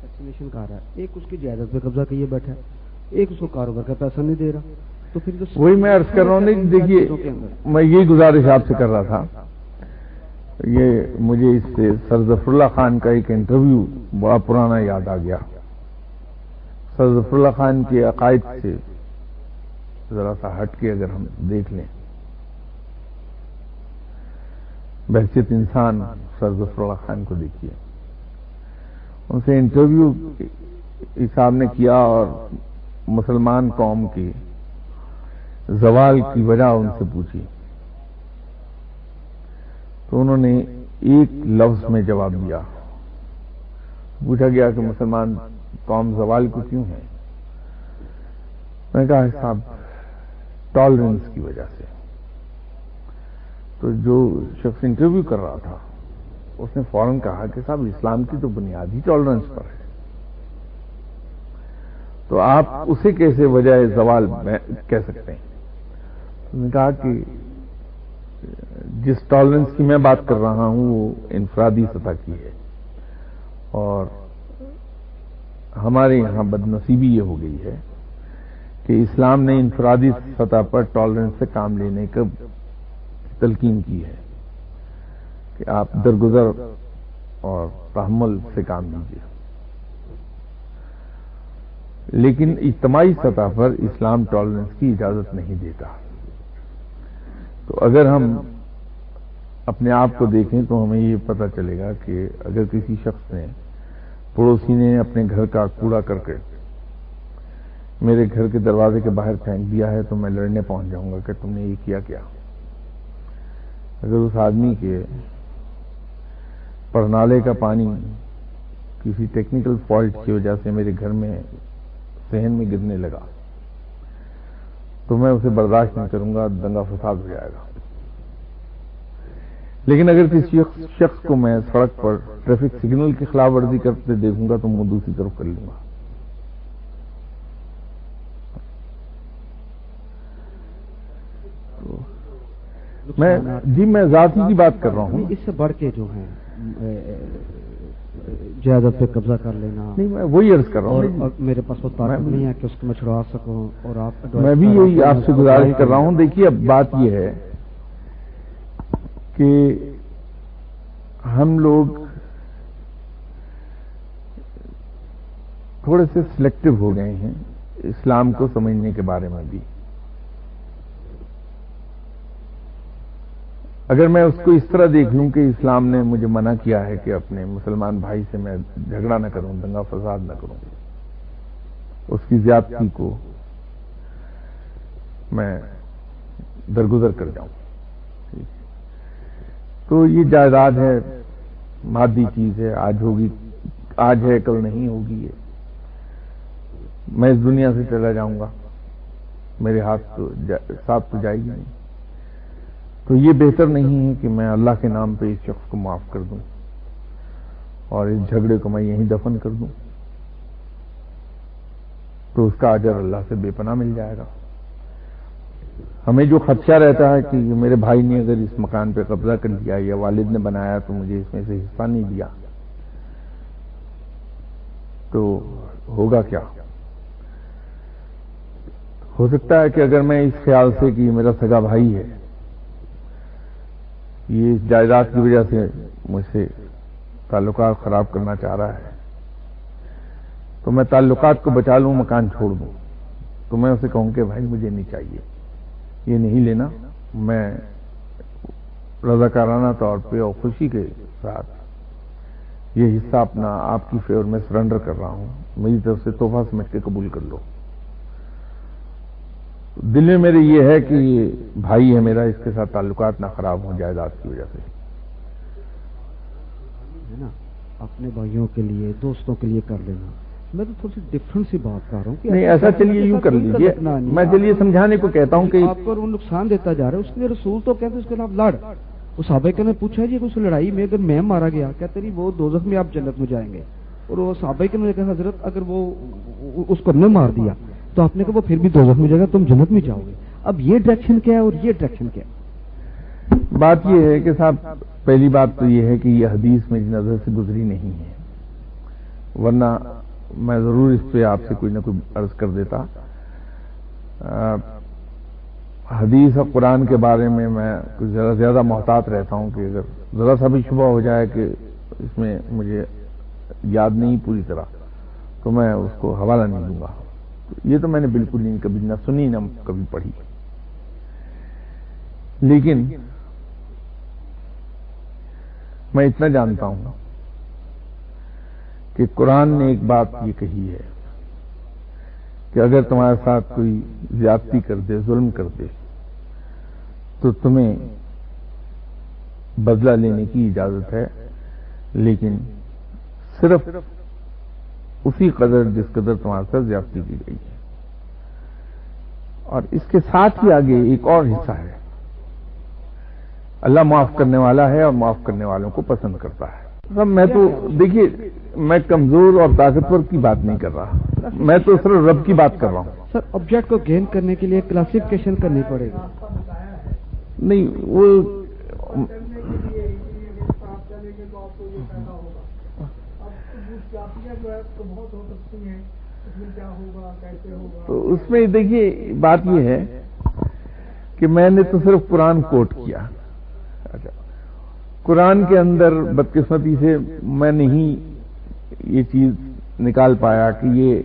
ویکسینیشن کا رہا ہے، ایک اس کی جائیداد پہ قبضہ کیے بیٹھا ہے، ایک اس کو کاروبار کا پیسہ نہیں دے رہا، تو پھر وہی میں عرض کر رہا ہوں. دیکھیے میں یہی گزارش آپ سے کر رہا تھا. یہ مجھے اس سے سر ظفر اللہ خان کا ایک انٹرویو بڑا پرانا یاد آ گیا. سر ظفر اللہ خان کے عقائد سے ذرا سا ہٹ کے اگر ہم دیکھ لیں، بحیثیت انسان سر ظفر اللہ خان کو دیکھیے. ان سے انٹرویو صاحب نے کیا اور مسلمان قوم کی زوال کی وجہ ان سے پوچھی، تو انہوں نے ایک لفظ میں جواب دیا. پوچھا گیا کہ مسلمان قوم زوال کو کیوں ہے؟ میں نے کہا صاحب ٹالرنس کی وجہ سے. تو جو شخص انٹرویو کر رہا تھا اس نے فوراً کہا کہ صاحب اسلام کی تو بنیاد ہی ٹالرنس پر ہے، تو آپ اسے کیسے وجہ زوال کہہ سکتے ہیں؟ تو نے کہا کہ جس ٹالرنس کی میں بات کر رہا ہوں وہ انفرادی سطح کی ہے، اور ہمارے یہاں بدنصیبی یہ ہو گئی ہے کہ اسلام نے انفرادی سطح پر ٹالرنس سے کام لینے کا تلقین کی ہے کہ آپ درگزر اور تحمل سے کام لیجیے. لیکن اجتماعی سطح پر اسلام ٹالرنس کی اجازت نہیں دیتا. تو اگر ہم اپنے آپ کو دیکھیں تو ہمیں یہ پتہ چلے گا کہ اگر کسی شخص نے، پڑوسی نے اپنے گھر کا کوڑا کر کے میرے گھر کے دروازے کے باہر پھینک دیا ہے تو میں لڑنے پہنچ جاؤں گا کہ تم نے یہ کیا. اگر اس آدمی کے پرنالے کا پانی کسی ٹیکنیکل فالٹ کی وجہ سے میرے گھر میں صحن میں گرنے لگا تو میں اسے برداشت نہیں کروں گا، دنگا فساد ہو جائے گا. لیکن اگر کسی شخص کو میں سڑک پر ٹریفک سگنل کی خلاف ورزی کرتے دیکھوں گا تو منہ دوسری طرف کر لوں گا. میں ذاتی کی بات کر رہا ہوں. اس سے بڑھ کے جو ہیں جائیداد پہ قبضہ کر لینا، نہیں میں وہی عرض کر رہا ہوں، اور میرے پاس وہ طاقت نہیں ہے کہ اس کو میں چھڑوا سکوں، اور آپ میں بھی یہی آپ سے گزارش کر رہا ہوں. دیکھیے اب بات یہ ہے کہ ہم لوگ تھوڑے سے سلیکٹو ہو گئے ہیں اسلام کو سمجھنے کے بارے میں بھی. اگر میں اس کو اس طرح دیکھ لوں کہ اسلام نے مجھے منع کیا ہے کہ اپنے مسلمان بھائی سے میں جھگڑا نہ کروں، دنگا فساد نہ کروں، اس کی زیادتی کو میں درگزر کر جاؤں، تو یہ جائیداد ہے، مادی چیز ہے، آج ہوگی، آج ہے کل نہیں ہوگی. میں اس دنیا سے چلا جاؤں گا، میرے ہاتھ تو ساتھ تو جائے گی نہیں. تو یہ بہتر نہیں ہے کہ میں اللہ کے نام پہ اس شخص کو معاف کر دوں اور اس جھگڑے کو میں یہیں دفن کر دوں، تو اس کا اجر اللہ سے بے پناہ مل جائے گا. ہمیں جو خدشہ رہتا ہے کہ میرے بھائی نے اگر اس مکان پہ قبضہ کر لیا یا والد نے بنایا تو مجھے اس میں سے حصہ نہیں دیا تو ہوگا کیا. ہو سکتا ہے کہ اگر میں اس خیال سے کہ میرا سگا بھائی ہے، یہ اس جائیداد کی وجہ سے مجھ سے تعلقات خراب کرنا چاہ رہا ہے، تو میں تعلقات کو بچا لوں، مکان چھوڑ دوں، تو میں اسے کہوں کہ بھائی مجھے نہیں چاہیے. یہ نہیں لینا. میں رضاکارانہ طور پہ اور خوشی کے ساتھ یہ حصہ اپنا آپ کی فیور میں سرنڈر کر رہا ہوں. میری طرف سے تحفہ سمجھ کے قبول کر لو. دل میں میرے یہ ہے کہ یہ بھائی ہے میرا، اس کے ساتھ تعلقات نہ خراب ہوں جائیداد کی وجہ سے. ہے نا، اپنے بھائیوں کے لیے دوستوں کے لیے کر لینا. میں تو تھوڑی سی ڈفرنٹ سی بات کر رہا ہوں کہ نہیں ایسا چلیے یوں کر لیجیے. میں چلیے سمجھانے کو کہتا ہوں کہ آپ پر وہ نقصان دیتا جا رہا ہے. اس کے لیے رسول تو کہتے اس کے خلاف لڑ. وہ صحابہ کرام نے پوچھا جی اس لڑائی میں اگر میں مارا گیا کہتے نہیں وہ دوزخ میں آپ جنت میں جائیں گے. اور وہ صحابہ کرام نے کہا حضرت اگر وہ اس کو ہم نے مار دیا تو آپ نے کہا وہ پھر بھی دوزخ میں جائے گا، تم جنت میں جاؤ گے. اب یہ ڈائریکشن کیا ہے اور یہ ڈائریکشن کیا ہے؟ بات یہ ہے کہ صاحب پہلی بات تو یہ ہے کہ یہ حدیث میری نظر سے گزری نہیں ہے، ورنہ میں ضرور اس پہ آپ سے کوئی نہ کوئی عرض کر دیتا. حدیث اور قرآن کے بارے میں کچھ زیادہ محتاط رہتا ہوں کہ اگر ذرا سا بھی شبہ ہو جائے کہ اس میں مجھے یاد نہیں پوری طرح تو میں اس کو حوالہ نہیں دوں گا. یہ تو میں نے بالکل نہیں کبھی نہ سنی نہ کبھی پڑھی. لیکن میں اتنا جانتا ہوں کہ قرآن نے ایک بات یہ کہی ہے کہ اگر تمہارے ساتھ کوئی زیادتی کر دے، ظلم کر دے، تو تمہیں بدلہ لینے کی اجازت ہے، لیکن صرف اسی قدر جس قدر تمہارے ساتھ زیادتی کی گئی ہے. اور اس کے ساتھ ہی آگے ایک اور حصہ ہے، اللہ معاف کرنے والا ہے اور معاف کرنے والوں کو پسند کرتا ہے. میں تو دیکھیے میں کمزور اور طاقتور کی بات نہیں کر رہا، میں تو صرف رب کی بات کر رہا ہوں. سر آبجیکٹ کو گین کرنے کے لیے کلاسیفیکیشن کرنی پڑے گی. نہیں وہ تو اس میں دیکھیے بات یہ ہے کہ میں نے تو صرف قرآن کوٹ کیا. اچھا قرآن کے اندر بدقسمتی سے میں نہیں یہ چیز نکال پایا کہ یہ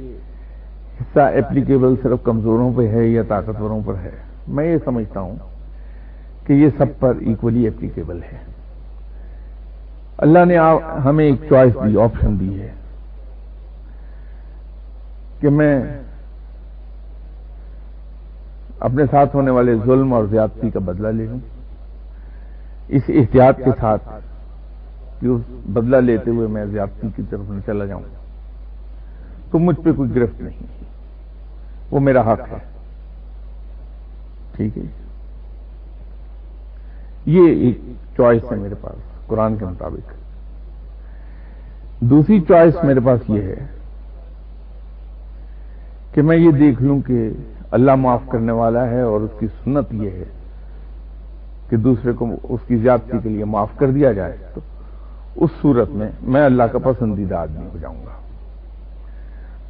حصہ اپلیکیبل صرف کمزوروں پہ ہے یا طاقتوروں پر ہے. میں یہ سمجھتا ہوں کہ یہ سب پر ایکولی اپلیکیبل ہے. اللہ نے ہمیں ایک چوائس دی، آپشن دی ہے کہ میں اپنے ساتھ ہونے والے ظلم اور زیادتی کا بدلہ لے لوں، اس احتیاط کے ساتھ کہ اس بدلہ لیتے ہوئے میں زیادتی کی طرف نہ چلا جاؤں. تو مجھ پہ کوئی گرفت نہیں، وہ میرا حق ہے. ٹھیک ہے، یہ ایک چوائس ہے میرے پاس قرآن کے مطابق. دوسری چوائس میرے پاس یہ ہے کہ میں یہ دیکھ لوں کہ اللہ معاف کرنے والا ہے اور اس کی سنت یہ ہے کہ دوسرے کو اس کی زیادتی کے لیے معاف کر دیا جائے، تو اس صورت میں اللہ کا پسندیدہ آدمی ہو جاؤں گا.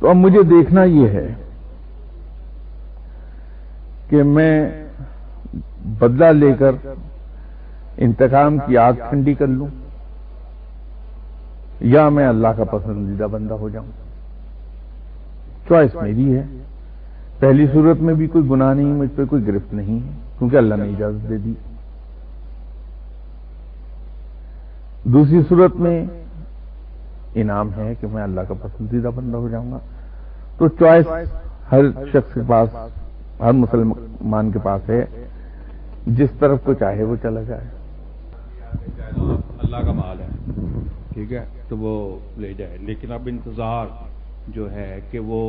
تو اب مجھے دیکھنا یہ ہے کہ میں بدلہ لے کر انتقام کی آگ ٹھنڈی کر لوں یا میں اللہ کا پسندیدہ بندہ ہو جاؤں. چوائس میری ہے. پہلی صورت میں بھی کوئی گناہ نہیں، مجھ پہ کوئی گرفت نہیں ہے کیونکہ اللہ نے اجازت دے دی. دوسری صورت میں انعام ہے کہ میں اللہ کا پسندیدہ بندہ ہو جاؤں گا. تو چوائس ہر شخص کے پاس، ہر مسلمان کے پاس ہے، جس طرف کو چاہے وہ چلا جائے. اللہ کا مال ہے، ٹھیک ہے، تو وہ لے جائے. لیکن اب انتظار جو ہے کہ وہ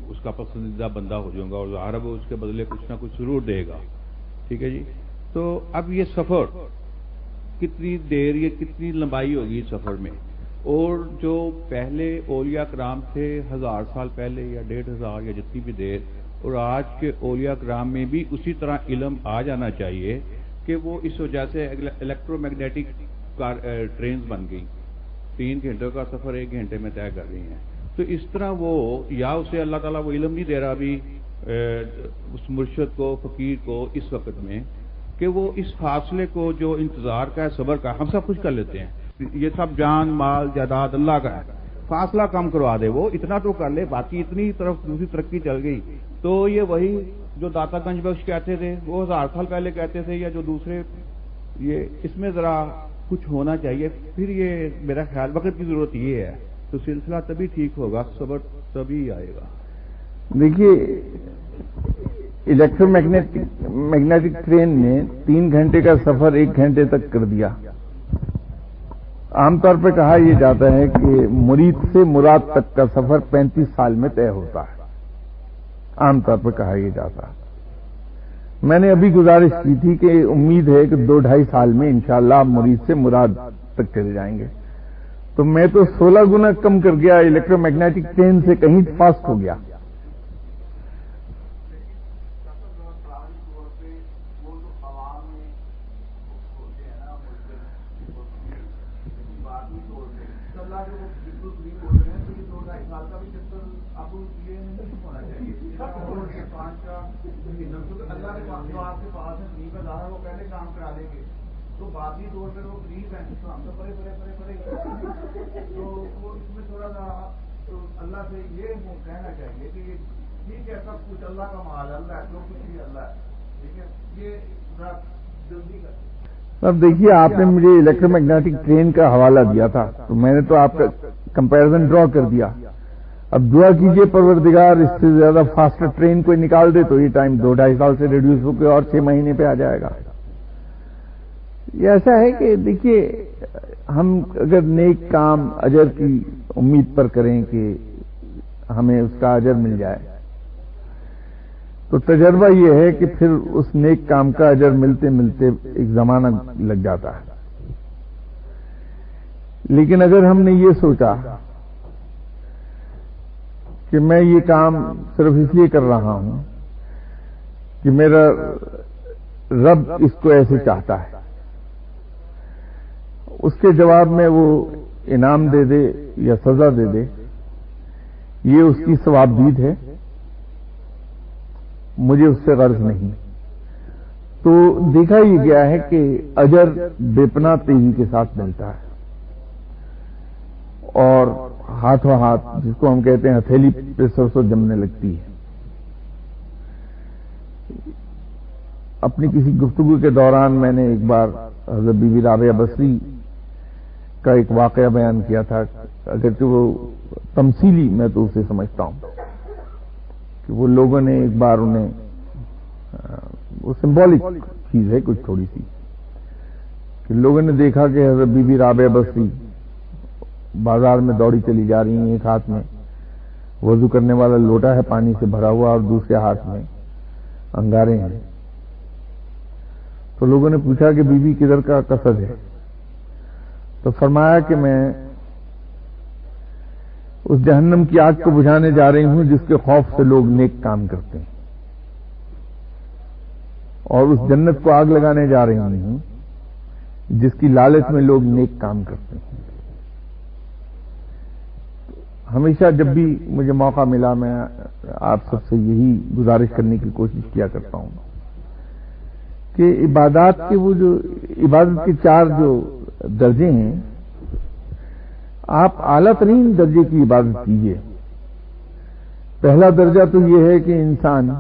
اس کا پسندیدہ بندہ ہو جاؤں گا اور ظاہر ہے وہ اس کے بدلے کچھ نہ کچھ ضرور دے گا. ٹھیک ہے جی. تو اب یہ سفر کتنی دیر یا کتنی لمبائی ہوگی اس سفر میں، اور جو پہلے اولیاء کرام تھے 1000 سال پہلے یا 1500 یا جتنی بھی دیر، اور آج کے اولیاء کرام میں بھی اسی طرح علم آ جانا چاہیے کہ وہ اس وجہ سے الیکٹرو میگنیٹک ٹرینز بن گئی، 3 گھنٹوں کا سفر 1 گھنٹے میں طے کر رہی ہیں. تو اس طرح وہ یا اسے اللہ تعالیٰ وہ علم نہیں دے رہا ابھی اس مرشد کو، فقیر کو اس وقت میں، کہ وہ اس فاصلے کو جو انتظار کا ہے، صبر کا، ہم سب کچھ کر لیتے ہیں، یہ سب جان مال جائیداد اللہ کا ہے، فاصلہ کم کروا دے، وہ اتنا تو کر لے، باقی اتنی طرف دوسری ترقی چل گئی تو یہ وہی جو داتا گنج بخش کہتے تھے وہ 1000 سال پہلے کہتے تھے، یا جو دوسرے، یہ اس میں ذرا کچھ ہونا چاہیے. پھر یہ میرا خیال وقت کی ضرورت یہ ہے تو سلسلہ تبھی ٹھیک ہوگا، صبر تبھی آئے گا. دیکھیے الیکٹرو میگنیٹک ٹرین نے 3 گھنٹے کا سفر 1 گھنٹے تک کر دیا. عام طور پہ کہا یہ جاتا ہے کہ مرید سے مراد تک کا سفر 35 سال میں طے ہوتا ہے. عام طور پہ کہا یہ جاتا ہے. میں نے ابھی گزارش کی تھی کہ امید ہے کہ 2-2.5 سال میں انشاءاللہ آپ مرید سے مراد تک چلے جائیں گے. تو میں تو 16 گنا کم کر گیا، الیکٹرو میگنیٹک ٹرین سے کہیں فاسٹ ہو گیا. تو باقی طور پہ وہ قریب ہیں تو ہم تو پڑے تو وہ اس میں تھوڑا سا اللہ سے یہ کہنا چاہیے کہ ٹھیک ہے سب کچھ اللہ کا مال، اللہ ہے جو کچھ بھی اللہ ہے، ٹھیک ہے، یہ ذرا جلدی کر. اب دیکھیے آپ نے مجھے الیکٹرو میگنیٹک ٹرین کا حوالہ دیا تھا تو میں نے تو آپ کا کمپیرزن ڈرا کر دیا. اب دعا کیجئے پروردگار اس سے زیادہ فاسٹر ٹرین کوئی نکال دے تو یہ ٹائم 2-2.5 سال سے ریڈیوس ہو کے اور 6 مہینے پہ آ جائے گا. یہ ایسا ہے کہ دیکھیے ہم اگر نیک کام اجر کی امید پر کریں کہ ہمیں اس کا اجر مل جائے تو تجربہ یہ ہے کہ پھر اس نیک کام کا اجر ملتے ملتے ایک زمانہ لگ جاتا ہے. لیکن اگر ہم نے یہ سوچا کہ میں یہ کام صرف اس لیے کر رہا ہوں کہ میرا رب اس کو ایسے چاہتا ہے، اس کے جواب میں وہ انعام دے دے یا سزا دے دے، یہ اس کی ثوابدید ہے، مجھے اس سے غرض نہیں. تو دیکھا یہ گیا ہے کہ اجر بے پناہ تیزی کے ساتھ ملتا ہے اور ہاتھوں ہاتھ، جس کو ہم کہتے ہیں ہتھیلی پہ سرسوں جمنے لگتی ہے. اپنی کسی گفتگو کے دوران میں نے ایک بار حضرت بی بی رابعہ بصری کا ایک واقعہ بیان کیا تھا، اگرچہ وہ تمثیلی میں تو اسے سمجھتا ہوں کہ وہ لوگوں نے ایک بار انہیں، وہ سمبولک چیز ہے کچھ تھوڑی سی، کہ لوگوں نے دیکھا کہ حضرت بی بی رابعہ بصری بازار میں دوڑی چلی جا رہی ہیں، ایک ہاتھ میں وضو کرنے والا لوٹا ہے پانی سے بھرا ہوا اور دوسرے ہاتھ میں انگارے ہیں. تو لوگوں نے پوچھا کہ بی بی کدھر کا قصد ہے؟ تو فرمایا کہ میں اس جہنم کی آگ کو بجھانے جا رہی ہوں جس کے خوف سے لوگ نیک کام کرتے ہیں، اور اس جنت کو آگ لگانے جا رہی ہوں جس کی لالچ میں لوگ نیک کام کرتے ہیں. ہمیشہ جب بھی مجھے موقع ملا میں آپ سب سے یہی گزارش کرنے کی کوشش کیا کرتا ہوں کہ عبادات کے وہ جو عبادت کے 4 جو درجے ہیں، آپ اعلیٰ ترین درجے کی عبادت کیجیے. پہلا درجہ تو یہ ہے کہ انسان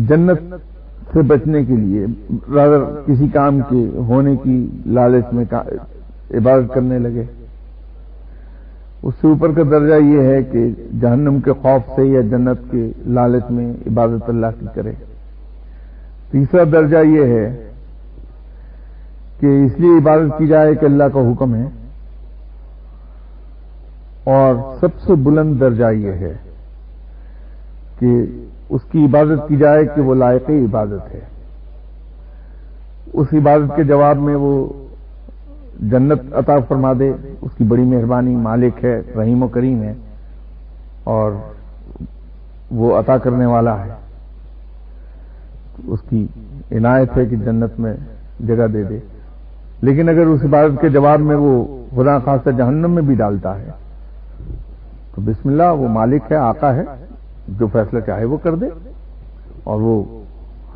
جنت سے بچنے کے لیے رادر کسی کام کے ہونے کی لالچ میں عبادت کرنے لگے. اس سے اوپر کا درجہ یہ ہے کہ جہنم کے خوف سے یا جنت کے لالچ میں عبادت اللہ کی کرے. تیسرا درجہ یہ ہے کہ اس لیے عبادت کی جائے کہ اللہ کا حکم ہے. اور سب سے بلند درجہ یہ ہے کہ اس کی عبادت کی جائے کہ وہ لائق عبادت ہے. اس عبادت کے جواب میں وہ جنت عطا فرما دے. اس کی بڑی مہربانی، مالک ہے، رحیم و کریم ہے اور وہ عطا کرنے والا ہے. اس کی عنایت ہے کہ جنت میں جگہ دے دے. لیکن اگر اس عبادت کے جواب میں وہ خدا خاصہ جہنم میں بھی ڈالتا ہے تو بسم اللہ، وہ مالک ہے، آقا ہے، جو فیصلہ چاہے وہ کر دے اور وہ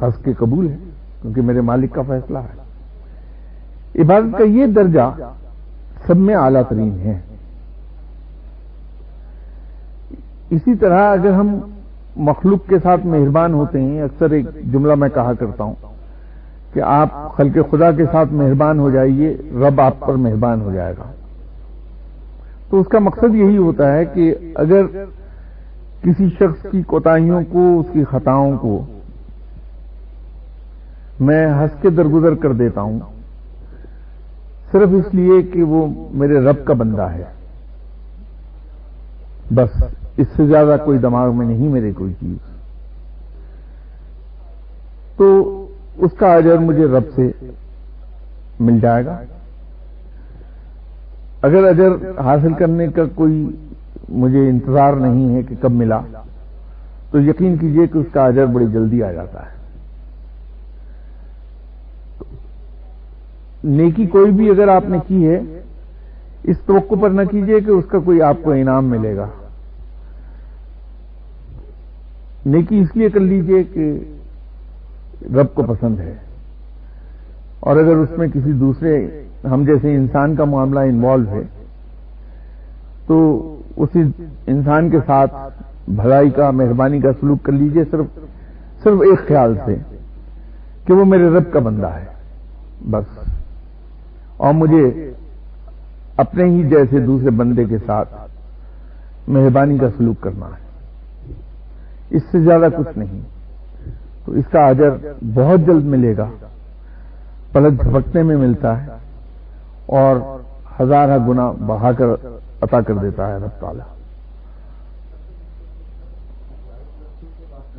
ہنس کے قبول ہے کیونکہ میرے مالک کا فیصلہ ہے. عبادت کا یہ درجہ سب میں اعلیٰ ترین ہے. اسی طرح اگر ہم مخلوق کے ساتھ مہربان ہوتے ہیں، اکثر ایک جملہ میں کہا کرتا ہوں کہ آپ خلق خدا کے ساتھ مہربان ہو جائیے، رب آپ پر مہربان ہو جائے گا. تو اس کا مقصد یہی ہوتا ہے کہ اگر کسی شخص کی کوتاہیوں کو، اس کی خطاؤں کو میں ہنس کے درگزر کر دیتا ہوں صرف اس لیے کہ وہ میرے رب کا بندہ ہے، بس اس سے زیادہ کوئی دماغ میں نہیں میرے کوئی چیز، تو اس کا اجر مجھے رب سے مل جائے گا. اگر اجر حاصل کرنے کا کوئی مجھے انتظار نہیں ہے کہ کب ملا، تو یقین کیجئے کہ اس کا اجر بڑی جلدی آ جاتا ہے. نیکی کوئی بھی اگر آپ نے کی ہے، اس توقع پر نہ کیجئے کہ اس کا کوئی آپ کو انعام ملے گا. نیکی اس لیے کر لیجئے کہ رب کو پسند ہے، اور اگر اس میں کسی دوسرے ہم جیسے انسان کا معاملہ انوالو ہے تو اسی انسان کے ساتھ بھلائی کا، مہربانی کا سلوک کر لیجئے، صرف ایک خیال سے کہ وہ میرے رب کا بندہ ہے بس، اور مجھے اپنے ہی جیسے دوسرے بندے کے ساتھ مہربانی کا سلوک کرنا ہے، اس سے زیادہ کچھ نہیں. تو اس کا اجر بہت جلد ملے گا، پلک جھپکنے میں ملتا ہے، اور ہزارہ گنا بڑھا کر عطا کر دیتا ہے رب تعالیٰ.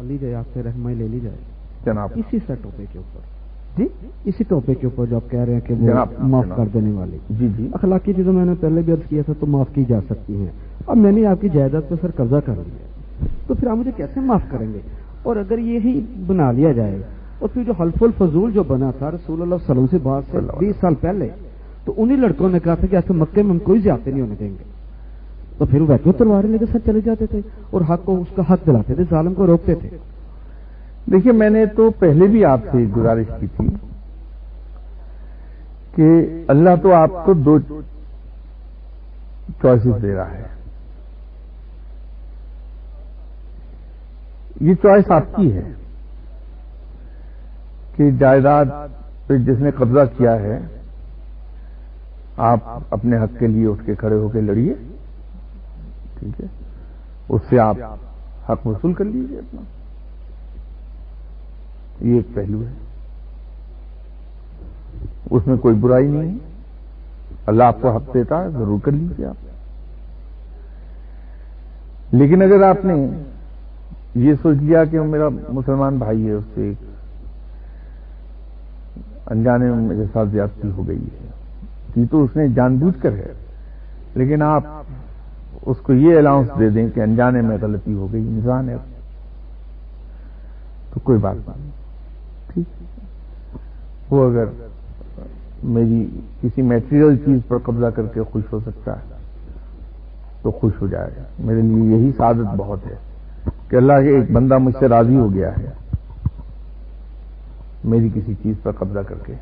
لی جائے آپ سے رہنمائی لے لی جائے جناب اسی سے ٹاپک کے اوپر، جی اسی ٹاپک کے اوپر جو آپ کہہ رہے ہیں کہ وہ معاف کر دینے والی. جی اخلاقی چیزوں میں نے پہلے بھی عرض کیا تھا تو معاف کی جا سکتی ہیں. اب میں نے آپ کی جائیداد پر سر قبضہ کر لیا تو پھر آپ مجھے کیسے معاف کریں گے؟ اور اگر یہی بنا لیا جائے اور پھر جو حلف الفضول جو بنا تھا رسول اللہ صلی اللہ علیہ وسلم سے بعد سے 20 سال پہلے، تو انہی لڑکوں نے کہا تھا کہ ایسے مکے میں ہم کوئی زیادتی نہیں ہونے دیں گے، تو پھر وہ ویسے تلواریں لے کے ساتھ چلے جاتے تھے اور حق کو، اس کا حق دلاتے تھے، ظالم کو روکتے تھے. دیکھیے، میں نے تو پہلے بھی آپ سے گزارش کی تھی کہ اللہ تو آپ کو 2 چوائسز دے رہا ہے. یہ چوائس آپ کی ہے کہ جائیداد پہ جس نے قبضہ کیا ہے آپ اپنے حق کے لیے اٹھ کے کھڑے ہو کے لڑیے، ٹھیک ہے، اس سے آپ حق وصول کر لیجیے اپنا. یہ ایک پہلو ہے، اس میں کوئی برائی نہیں ہے. اللہ آپ کو حق دیتا ہے، ضرور کر لیجیے آپ. لیکن اگر آپ نے یہ سوچ لیا کہ میرا مسلمان بھائی ہے، اس سے انجانے میں میرے ساتھ زیادتی ہو گئی ہے، یہ تو اس نے جان بوجھ کر ہے، لیکن آپ اس کو یہ الاؤنس دے دیں کہ انجانے میں غلطی ہو گئی، انسان ہے، تو کوئی بات نہیں، ٹھیک. وہ اگر میری کسی میٹیریل چیز پر قبضہ کر کے خوش ہو سکتا ہے تو خوش ہو جائے گا. میرے لیے یہی سعادت بہت ہے کہ اللہ کے ایک بندہ مجھ سے راضی ہو گیا ہے میری کسی چیز پر قبضہ کر کے،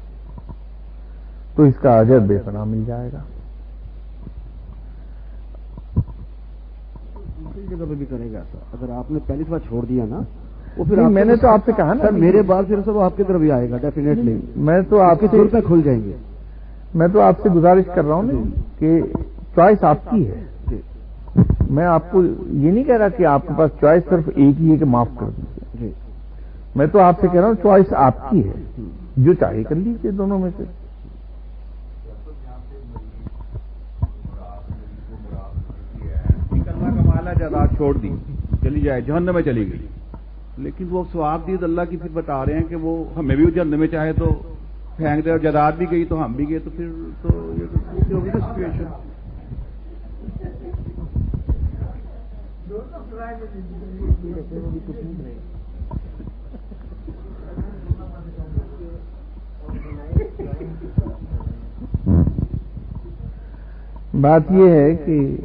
تو اس کا اجر بے پناہ مل جائے گا. دوسری جگہ پہ بھی کرے گا ایسا، اگر آپ نے پہلی دفعہ چھوڑ دیا نا، وہ پھر میں نے تو آپ سے کہا نا، میرے بعد پھر سب آپ کی طرف ہی آئے گا ڈیفینیٹلی. میں تو آپ کے سے طور پہ کھل جائیں گے. میں تو آپ سے گزارش کر رہا ہوں نا کہ چوائس آپ کی ہے. میں آپ کو یہ نہیں کہہ رہا کہ آپ کے پاس چوائس صرف ایک ہی ہے کہ معاف کر دیجیے. میں تو آپ سے کہہ رہا ہوں چوائس آپ کی ہے، جو چاہے کر لیجیے دونوں میں سے. اللہ کا مالا جائیداد چھوڑ دی، چلی جائے، جہنم میں چلی گئی، لیکن وہ ثواب دید اللہ کی پھر بتا رہے ہیں کہ وہ ہمیں بھی جہنم میں چاہے تو پھینک دے، اور جائیداد بھی گئی تو ہم بھی گئے، تو پھر تو یہ ہوگی نا سچویشن. بات یہ ہے کہ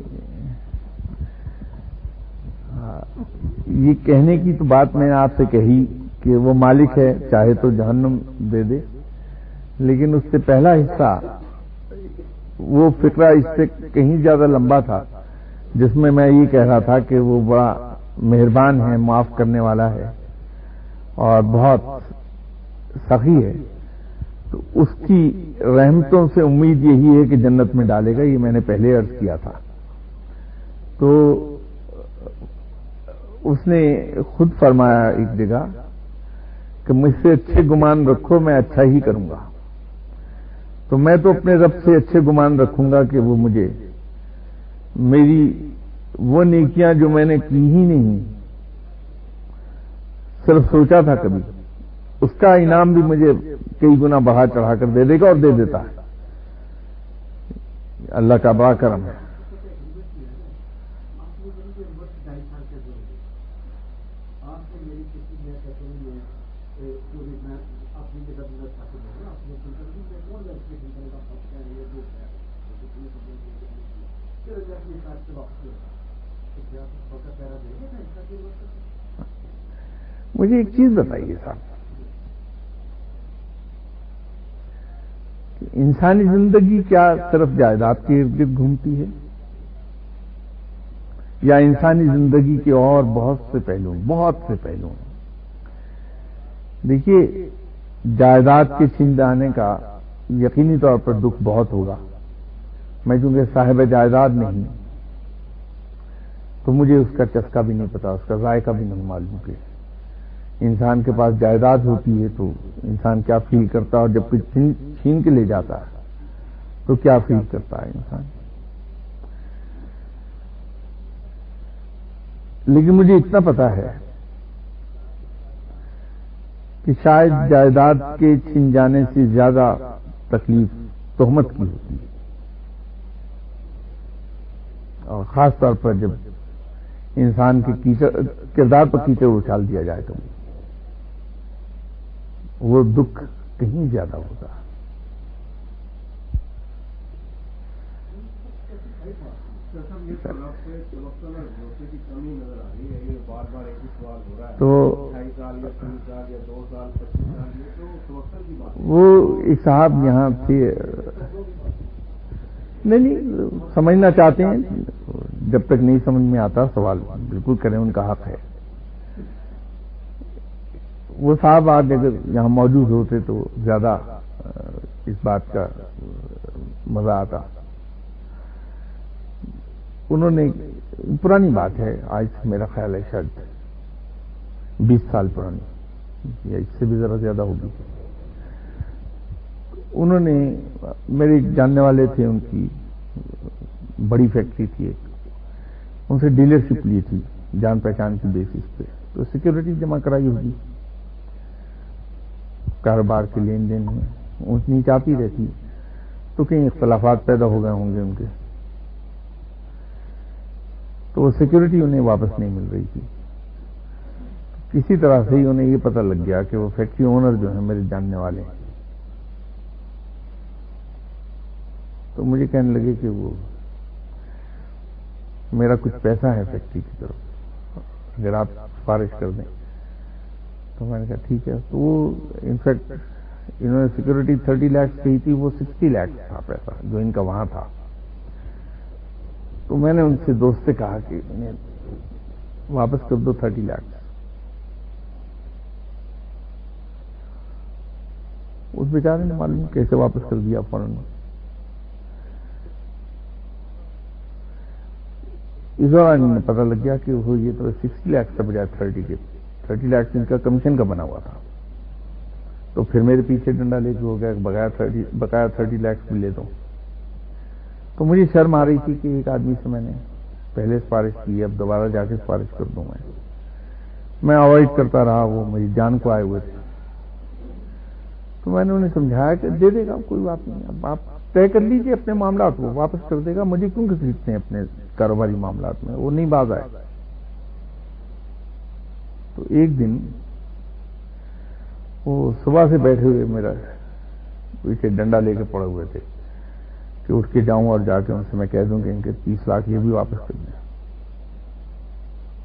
یہ کہنے کی تو بات میں نے آپ سے کہی کہ وہ مالک ہے، چاہے تو جہنم دے دے، لیکن اس سے پہلا حصہ وہ فقرہ اس سے کہیں زیادہ لمبا تھا، جس میں میں یہ کہہ رہا تھا کہ وہ بڑا مہربان ہے، معاف کرنے والا ہے اور بہت سخی ہے، تو اس کی رحمتوں سے امید یہی ہے کہ جنت میں ڈالے گا. یہ میں نے پہلے عرض کیا تھا. تو اس نے خود فرمایا ایک جگہ کہ مجھ سے اچھے گمان رکھو، میں اچھا ہی کروں گا. تو میں تو اپنے رب سے اچھے گمان رکھوں گا کہ وہ مجھے میری وہ نیکیاں جو میں نے کی ہی نہیں، صرف سوچا تھا کبھی، اس کا انعام بھی مجھے کئی گنا بڑھا چڑھا کر دے دے گا، اور دے دیتا ہے. اللہ کا بڑا کرم ہے. مجھے ایک چیز بتائیے صاحب، کہ انسانی زندگی کیا صرف جائیداد کے ارد گرد گھومتی ہے، یا انسانی زندگی کے اور بہت سے پہلو ہیں؟ دیکھیے، جائیداد کے چھن جانے کا یقینی طور پر دکھ بہت ہوگا. میں چونکہ صاحب جائیداد نہیں، تو مجھے اس کا چسکا بھی نہیں پتا، اس کا ذائقہ بھی نہیں معلوم کہ انسان کے پاس جائیداد ہوتی ہے تو انسان کیا فیل کرتا ہے، اور جب کوئی چھین کے لے جاتا ہے تو کیا فیل کرتا ہے انسان. لیکن مجھے اتنا پتا ہے کہ شاید جائیداد کے چھن جانے سے زیادہ تکلیف تہمت کی ہوتی ہے، اور خاص طور پر جب انسان کے کردار پر کیچڑ اچھال دیا جائے تو وہ دکھ کہیں زیادہ ہوگا. تو وہ ایک صاحب یہاں تھے، نہیں سمجھنا چاہتے ہیں، جب تک نہیں سمجھ میں آتا سوال بالکل کریں، ان کا حق ہے. وہ صاحب آج اگر یہاں موجود ہوتے تو زیادہ اس بات کا مزہ آتا. انہوں نے، پرانی بات ہے، آج میرا خیال ہے شاید 20 سال پرانی یا اس سے بھی ذرا زیادہ ہوگی. انہوں نے، میرے جاننے والے تھے، ان کی بڑی فیکٹری تھی ایک، ان سے ڈیلرشپ لی تھی جان پہچان کی بیسس پہ. تو سیکورٹی جمع کرائی ہوگی، کاروبار کے لین دین میں اونچ نیچ آتی رہتی، تو کہیں اختلافات پیدا ہو گئے ہوں گے ان کے، تو وہ سیکورٹی انہیں واپس نہیں مل رہی تھی. کسی طرح سے ہی انہیں یہ پتہ لگ گیا کہ وہ فیکٹری اونر جو ہیں میرے جاننے والے ہیں. تو مجھے کہنے لگے کہ وہ میرا کچھ پیسہ ہے فیکٹری کی طرف، اگر آپ سفارش کر دیں. تو میں نے کہا ٹھیک ہے. تو وہ انفیکٹ انہوں نے سیکورٹی 30 لاکھ کہی تھی، وہ 60 لاکھ تھا پیسہ جو ان کا وہاں تھا. تو میں نے ان سے دوست سے کہا کہ انہیں واپس کر دو 30 لاکھ. اس بیچارے نے معلوم کیسے واپس کر دیا فوراً. اس دوران انہیں پتہ لگ گیا کہ وہ یہ تو 60 لاکھ سے بجائے 30 لاکھ ان کا کمیشن کا بنا ہوا تھا. تو پھر میرے پیچھے ڈنڈا لے کے ہو گیا بقایا 30 لاکھ بھی لے دو. تو مجھے شرم آ رہی تھی کہ ایک آدمی سے میں نے پہلے سفارش کی، اب دوبارہ جا کے سفارش کر دوں. میں اوائڈ کرتا رہا، وہ میری جان کو آئے ہوئے تھے. تو میں نے انہیں سمجھایا کہ دے دے گا، کوئی بات نہیں، اب آپ طے کر لیجیے اپنے معاملات کو، واپس کر دے گا، مجھے کیوں گھسیٹتے ہیں اپنے کاروباری معاملات میں. وہ نہیں باز آئے. تو ایک دن وہ صبح سے بیٹھے ہوئے میرا پیچھے ڈنڈا لے کے پڑے ہوئے تھے کہ اٹھ کے جاؤں اور جا کے ان سے میں کہہ دوں کہ ان کے 30 لاکھ یہ بھی واپس کر دیں.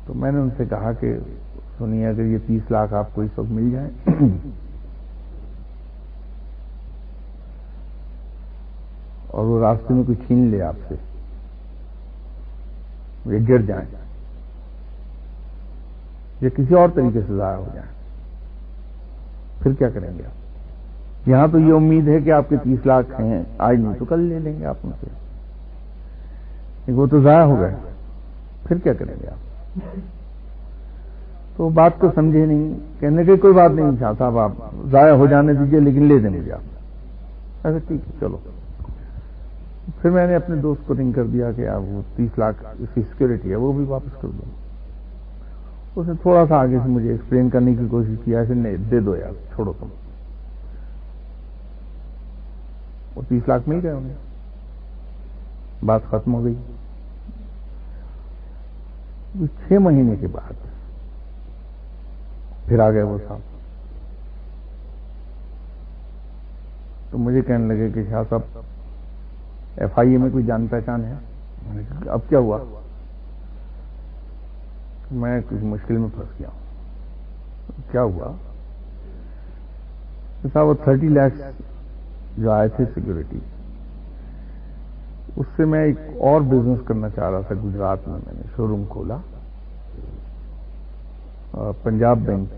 تو میں نے ان سے کہا کہ سنیے، اگر یہ 30 لاکھ آپ کو اس وقت مل جائیں اور وہ راستے میں کوئی چھین لے آپ سے، یہ گر جائیں یا کسی اور طریقے سے ضائع ہو جائیں، پھر کیا کریں گے آپ؟ یہاں تو یہ امید ہے کہ آپ کے 30 لاکھ ہیں، آج نہیں تو کل لے لیں گے آپ ان سے، لیکن وہ تو ضائع ہو گئے، پھر کیا کریں گے آپ؟ تو بات کو سمجھے نہیں، کہنے کہ کوئی بات نہیں شاہ صاحب آپ ضائع ہو جانے دیجئے لیکن لے دیں مجھے آپ۔ ایسا ٹھیک ہے چلو۔ پھر میں نے اپنے دوست کو رنگ کر دیا کہ آپ وہ 30 لاکھ اس کی سیکورٹی ہے وہ بھی واپس کر دو۔ اس نے تھوڑا سا آگے سے مجھے ایکسپلین کرنے کی کوشش کیا، ایسے نہیں دے دو یار چھوڑو تم، وہ 30 لاکھ مل گئے انہیں، بات ختم ہو گئی۔ 6 مہینے کے بعد پھر آ گئے وہ صاحب، تو مجھے کہنے لگے کہ شاہ صاحب FIA میں کوئی جان پہچان ہے؟ میں نے کہا اب کیا ہوا؟ میں کچھ مشکل میں پھنس گیا ہوں۔ کیا ہوا؟ صاحب وہ 30 لاکھ جو آئے تھے سیکورٹی، اس سے میں ایک اور بزنس کرنا چاہ رہا تھا گجرات میں، نے شو روم کھولا، پنجاب بینک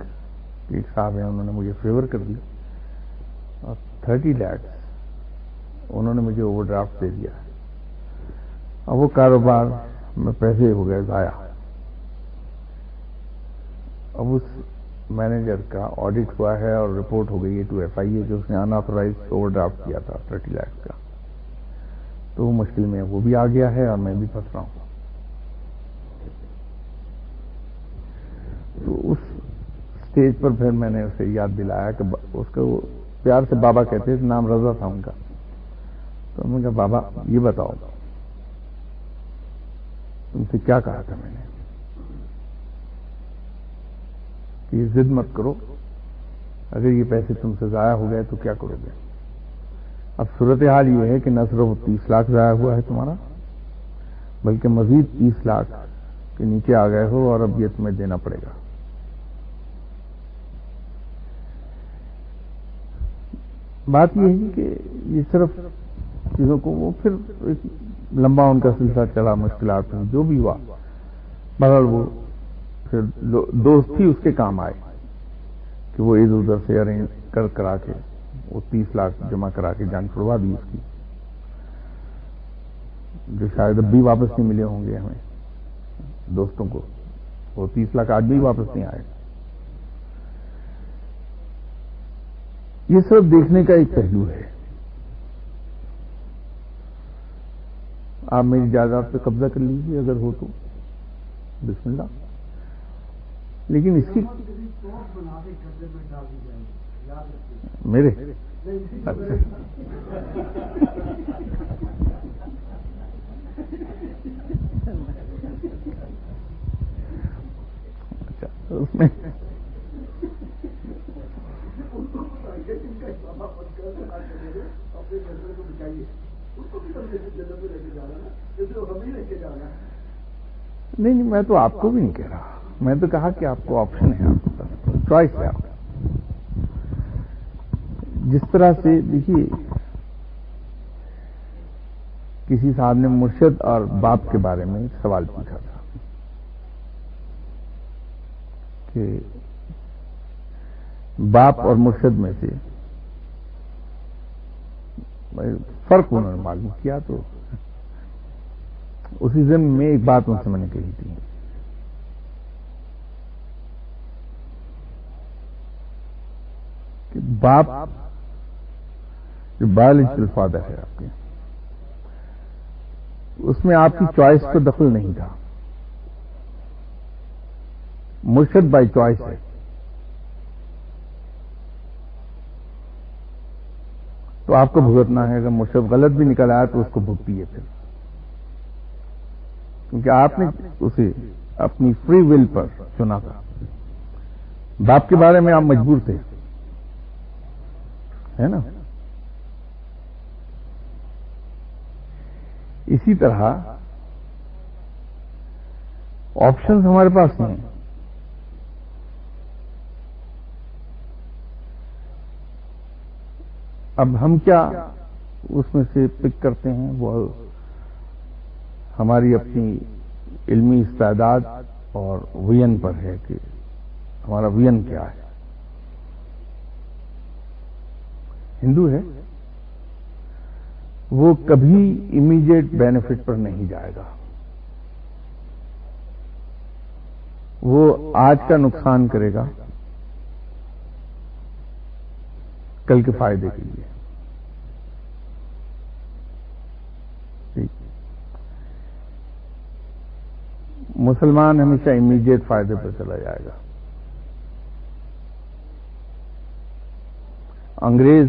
کے ایک صاحب ہیں انہوں نے مجھے فیور کر دی اور 30 لاکھ انہوں نے مجھے اوور ڈرافٹ دے دیا۔ اب وہ کاروبار میں پیسے ہو گئے ضائع۔ اب اس مینیجر کا آڈٹ ہوا ہے اور رپورٹ ہو گئی ہے ٹو FIA کہ اس نے انآتھورائز اوور ڈرافٹ کیا تھا 30 لاکھ کا، تو وہ مشکل میں وہ بھی آ گیا ہے اور میں بھی پھنس رہا ہوں۔ تو اس اسٹیج پر پھر میں نے اسے یاد دلایا کہ اس کو وہ پیار سے بابا کہتے تھے، نام رضا تھا ان کا، تو میں نے کہا بابا یہ بتاؤ تم سے کیا کہا تھا میں نے کہ یہ ضد مت کرو، اگر یہ پیسے تم سے ضائع ہو گئے تو کیا کرو گے؟ اب صورتحال یہ ہے کہ نہ صرف 30 لاکھ ضائع ہوا ہے تمہارا، بلکہ مزید 30 لاکھ کے نیچے آ گئے ہو اور اب یہ تمہیں دینا پڑے گا۔ بات یہ ہے کہ یہ صرف چیزوں کو وہ پھر ایک لمبا ان کا سلسلہ چلا، مشکلات ہوئی جو بھی ہوا، بہرحال وہ پھر دوست ہی اس کے کام آئے کہ وہ ادھر ادھر سے ارینج کرا کے وہ 30 لاکھ جمع کرا کے جان چھڑوا دی اس کی، جو شاید اب بھی واپس نہیں ملے ہوں گے ہمیں دوستوں کو، وہ 30 لاکھ آج بھی واپس نہیں آئے۔ یہ صرف دیکھنے کا ایک پہلو ہے۔ آپ میری جائیداد پہ قبضہ کر لیجیے اگر ہو تو، بسم اللہ، لیکن اس کی میرے اچھا اس میں نہیں، میں تو آپ کو بھی نہیں کہہ رہا، میں تو کہا کہ آپ کو آپشن ہے، آپ کے پاس چوائس ہے۔ آپ جس طرح سے دیکھیے کسی صاحب نے مرشد اور باپ کے بارے میں سوال پوچھا تھا کہ باپ اور مرشد میں سے فرق انہوں نے معلوم کیا، تو اسی ضمن میں ایک بات ان سے میں نے کہی تھی کہ باپ جو بایولوجیکل فادر ہے آپ کے، اس میں آپ کی چوائس کو دخل نہیں تھا، مرشد بائی چوائس ہے۔ تو آپ کو بھگتنا ہے، اگر مرشد غلط بھی نکل آیا تو اس کو بھگتیے پھر، کیونکہ آپ نے اسے اپنی فری ول پر چنا تھا۔ باپ کے بارے میں آپ مجبور تھے، ہے نا؟ اسی طرح آپشنز ہمارے پاس ہیں۔ اب ہم کیا اس میں سے پک کرتے ہیں، وہ ہماری اپنی علمی استعداد اور وین پر ہے کہ ہمارا وین کیا ہے۔ ہندو ہے، وہ کبھی امیڈیٹ بینیفٹ پر نہیں جائے گا، وہ آج کا نقصان کرے گا کل کے فائدے کے لیے۔ مسلمان ہمیشہ امیڈیٹ فائدے پر چلا جائے گا۔ انگریز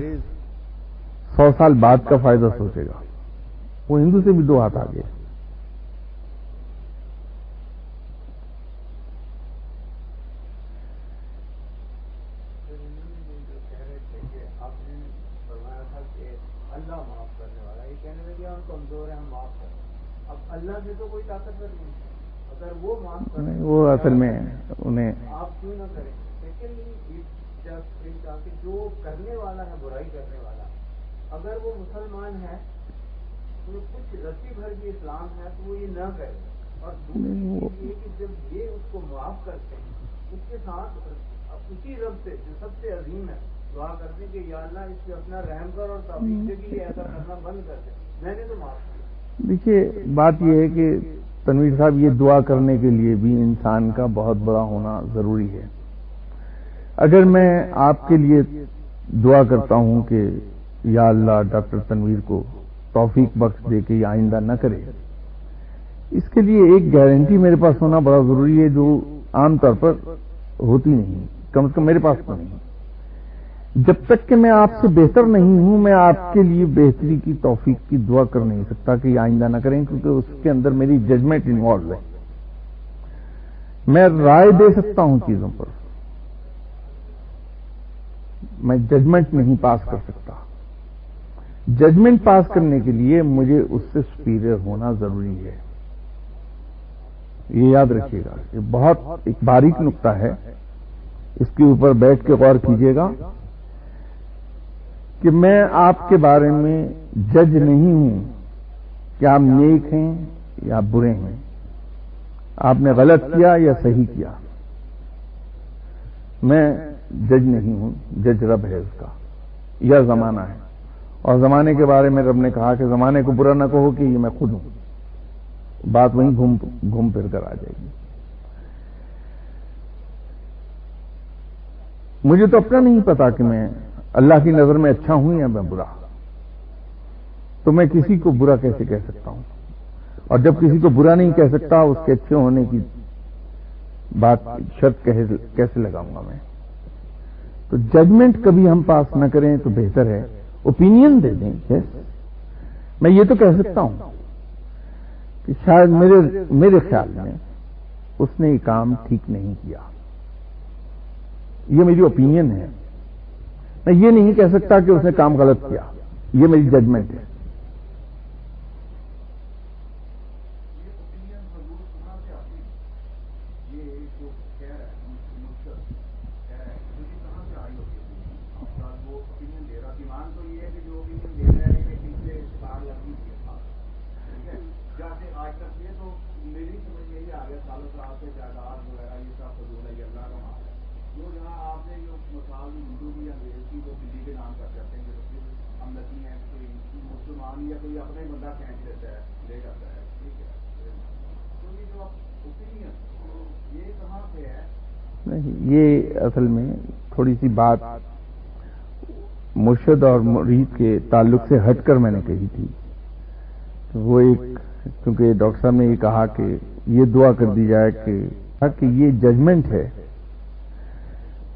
100 سال بعد کا فائدہ سوچے گا، وہ ہندو سے بھی 2 ہاتھ آگے۔ اللہ معاف کرنے والا، یہ کہنے لگے ہم کمزور ہیں، ہم معاف کریں۔ اب اللہ سے تو کوئی طاقتور نہیں، اگر وہ معاف کریں وہ اصل میں انہیں آپ کیوں نہ کریں؟ سیکنڈلی کہ جو کرنے والا ہے، برائی کرنے والا، اگر وہ مسلمان ہے تو کچھ رسی بھر بھی اسلام ہے تو وہ یہ نہ کرے۔ اور دوسری چیز یہ کہ جب یہ اس کو معاف کرتے ہیں، اس کے ساتھ اسی رب سے جو سب سے عظیم ہے دعا کرتے ہیں کہ یا اللہ اس پہ اپنا رحم کر اور توفیق دے کہ یہ ایسا کرنا بند کر دے، میں نے تو معاف کیا۔ دیکھیے بات یہ ہے کہ تنویر صاحب، یہ دعا کرنے کے لیے بھی انسان کا بہت بڑا ہونا ضروری ہے۔ اگر میں آپ کے لیے دعا کرتا ہوں کہ یا اللہ ڈاکٹر تنویر کو توفیق بخش دے کہ یہ آئندہ نہ کرے، اس کے لیے ایک گارنٹی میرے پاس ہونا بڑا ضروری ہے، جو عام طور پر ہوتی نہیں، کم از کم میرے پاس تو نہیں۔ جب تک کہ میں آپ سے بہتر نہیں ہوں، میں آپ کے لیے بہتری کی توفیق کی دعا کر نہیں سکتا کہ یہ آئندہ نہ کریں، کیونکہ اس کے اندر میری ججمنٹ انوالو ہے۔ میں رائے دے سکتا ہوں چیزوں پر، میں ججمنٹ نہیں پاس کر سکتا۔ ججمنٹ پاس کرنے کے لیے مجھے اس سے سپیریئر ہونا ضروری ہے، یہ یاد رکھیے گا۔ یہ بہت ایک باریک نقطہ ہے، اس کے اوپر بیٹھ کے غور کیجیے گا کہ میں آپ کے بارے میں جج نہیں ہوں کہ آپ نیک ہیں یا برے ہیں، آپ نے غلط کیا یا صحیح کیا۔ میں جج نہیں ہوں، جج رب ہے اس کا، یا زمانہ ہے۔ اور زمانے کے بارے میں رب نے کہا کہ زمانے کو برا نہ کہو کہ یہ میں خود ہوں۔ بات وہیں گھوم پھر کر آ جائے گی۔ مجھے تو اپنا نہیں پتا کہ میں اللہ کی نظر میں اچھا ہوں یا میں برا، تو میں کسی کو برا کیسے کہہ سکتا ہوں؟ اور جب کسی کو برا نہیں کہہ سکتا، اس کے اچھے ہونے کی بات شرط کیسے لگاؤں گا میں؟ تو ججمنٹ کبھی ہم پاس نہ کریں تو بہتر ہے، اوپینین دے دیں۔ میں یہ تو کہہ سکتا ہوں کہ شاید میرے خیال میں اس نے یہ کام ٹھیک نہیں کیا، یہ میری اوپینین ہے۔ میں یہ نہیں کہہ سکتا کہ اس نے کام غلط کیا، یہ میری ججمنٹ ہے۔ یہ اصل میں تھوڑی سی بات مرشد اور مرید کے تعلق سے ہٹ کر میں نے کہی تھی۔ وہ ایک، کیونکہ ڈاکٹر صاحب نے یہ کہا کہ یہ دعا کر دی جائے کہ یہ ججمنٹ ہے،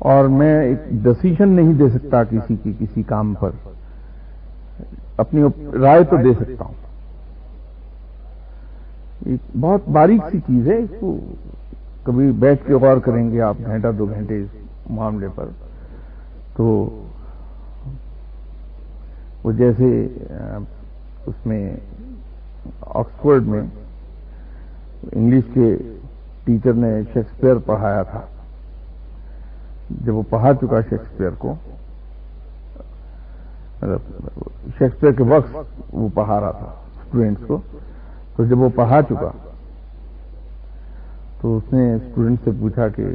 اور میں ایک ڈسیشن نہیں دے سکتا کسی کی کسی کام پر، اپنی رائے تو دے سکتا ہوں۔ ایک بہت باریک سی چیز ہے، اس کو کبھی بیٹھ کے غور کریں گے آپ گھنٹہ 2 گھنٹے اس معاملے پر، تو وہ جیسے اس میں آکسفورڈ میں انگلش کے ٹیچر نے شیکسپیئر پڑھایا تھا، جب وہ پڑھا چکا شیکسپیئر کو شیکسپیئر کے وقت وہ پڑھا رہا تھا اسٹوڈینٹس کو. تو جب وہ پڑھا چکا تو اس نے اسٹوڈنٹ سے پوچھا کہ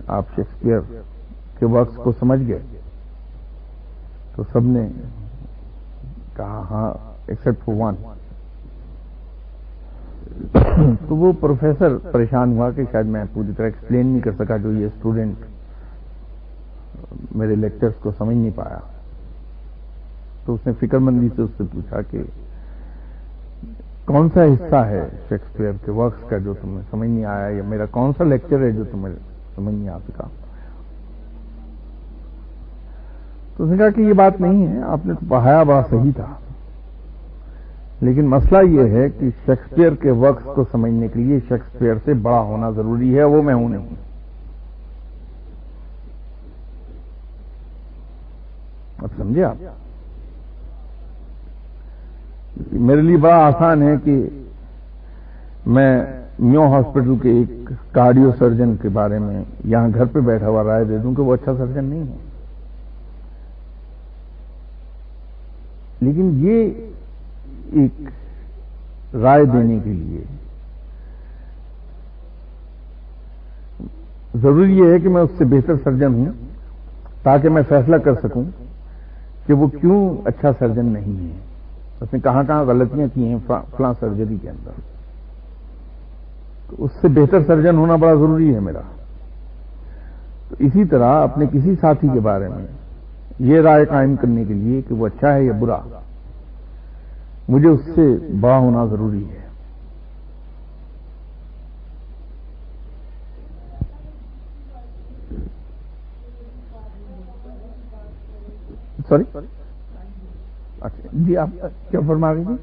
آپ شیکسپیئر کے ورکس کو سمجھ گئے؟ تو سب نے کہا ہاں ایکسپٹ فور ون. تو وہ پروفیسر پریشان ہوا کہ شاید میں پوری طرح ایکسپلین نہیں کر سکا جو یہ اسٹوڈنٹ میرے لیکچرز کو سمجھ نہیں پایا. تو اس نے فکر مندی سے اس سے پوچھا کہ کون سا حصہ ہے شیکسپیئر کے ورکس کا جو تمہیں سمجھ نہیں آیا، یا میرا کون سا لیکچر ہے جو تمہیں سمجھ نہیں آ سکا؟ تو اس نے کہا کہ یہ بات نہیں ہے، آپ نے تو پڑھایا بڑا صحیح تھا، لیکن مسئلہ یہ ہے کہ شیکسپیئر کے ورکس کو سمجھنے کے لیے شیکسپیئر سے بڑا ہونا ضروری ہے، وہ میں ہوں نہیں. اب سمجھے آپ؟ میرے لیے بڑا آسان ہے کہ میں میو ہاسپٹل کے ایک کارڈیو سرجن کے بارے میں یہاں گھر پہ بیٹھا ہوا رائے دے دوں کہ وہ اچھا سرجن نہیں ہے، لیکن یہ ایک رائے دینے کے لیے ضروری یہ ہے کہ میں اس سے بہتر سرجن ہوں تاکہ میں فیصلہ کر سکوں کہ وہ کیوں اچھا سرجن نہیں ہے، اس نے کہاں کہاں غلطیاں کی ہیں فلاں سرجری کے اندر. تو اس سے بہتر سرجن ہونا بڑا ضروری ہے میرا. تو اسی طرح اپنے کسی ساتھی کے بارے میں یہ رائے قائم کرنے کے لیے کہ وہ اچھا ہے یا برا، مجھے اس سے بڑا ہونا ضروری ہے. سوری، اچھا جی آپ کیا فرما رہی تھی؟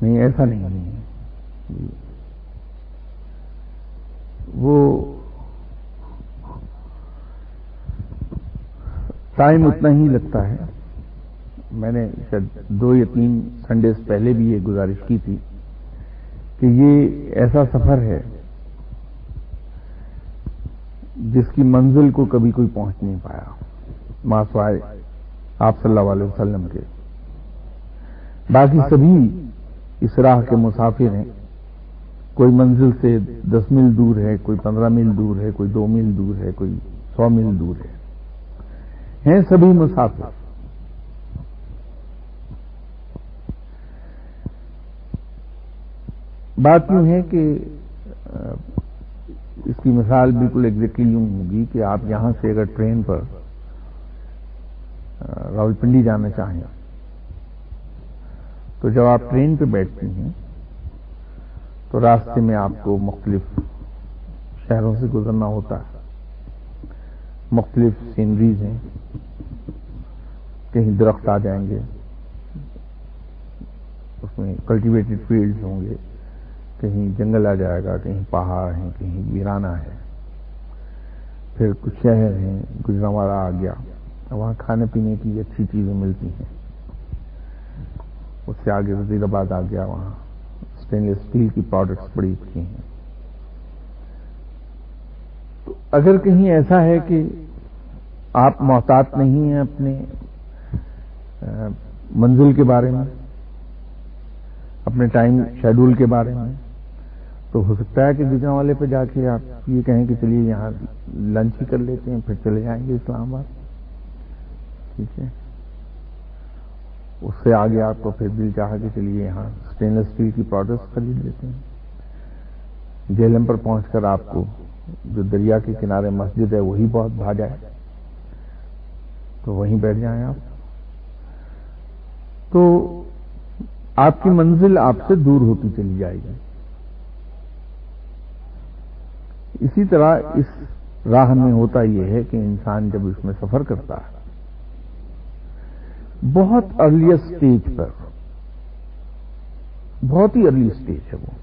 نہیں ایسا نہیں ہے، وہ ٹائم اتنا ہی لگتا ہے. میں نے شاید 2 یا 3 سنڈیز پہلے بھی یہ گزارش کی تھی کہ یہ ایسا سفر ہے جس کی منزل کو کبھی کوئی پہنچ نہیں پایا ماں سوائے آپ صلی اللہ علیہ وسلم کے. باقی سبھی اس راہ کے مسافر ہیں، کوئی منزل سے 10 میل دور ہے، کوئی 15 میل دور ہے، کوئی 2 میل دور ہے، کوئی 100 میل دور ہے، ہیں سبھی مسافر. بات یوں ہے کہ اس کی مثال بالکل ایگزیکٹلی یوں ہوگی کہ آپ یہاں سے اگر ٹرین پر راولپنڈی جانا چاہیں تو جب آپ ٹرین پہ بیٹھتی ہیں تو راستے میں آپ کو مختلف شہروں سے گزرنا ہوتا ہے، مختلف سینریز ہیں، کہیں درخت آ جائیں گے، اس میں کلٹیویٹڈ فیلڈز ہوں گے، کہیں جنگل آ جائے گا، کہیں پہاڑ ہیں، کہیں ویرانہ ہے، پھر کچھ شہر ہیں، گجرانوالا آ گیا، وہاں کھانے پینے کی اچھی چیزیں ملتی ہیں. اس سے آگے وزیر آباد آ گیا، وہاں اسٹینلیس اسٹیل کی پروڈکٹس بڑی اچھی ہیں. تو اگر کہیں ایسا ہے کہ آپ محتاط نہیں ہیں اپنے منزل کے بارے میں، اپنے ٹائم شیڈول کے بارے میں، تو ہو سکتا ہے کہ گجرانوالے پہ جا کے آپ یہ کہیں کہ چلیے یہاں لنچ ہی کر لیتے ہیں، پھر چلے جائیں گے اسلام آباد. ٹھیک ہے، اس سے آگے آپ کو پھر دل چاہا کہ چلیے یہاں اسٹینلیس اسٹیل کی پروڈکٹس خرید لیتے ہیں. جہلم پر پہنچ کر آپ کو جو دریا کے کنارے مسجد ہے وہی بہت بھا جائے تو وہیں بیٹھ جائیں آپ. تو آپ کی منزل آپ سے دور ہوتی چلی جائے گی. اسی طرح اس راہ میں ہوتا یہ ہے کہ انسان جب اس میں سفر کرتا ہے بہت ارلیسٹ اسٹیج پر، بہت ہی ارلی اسٹیج ہے وہ،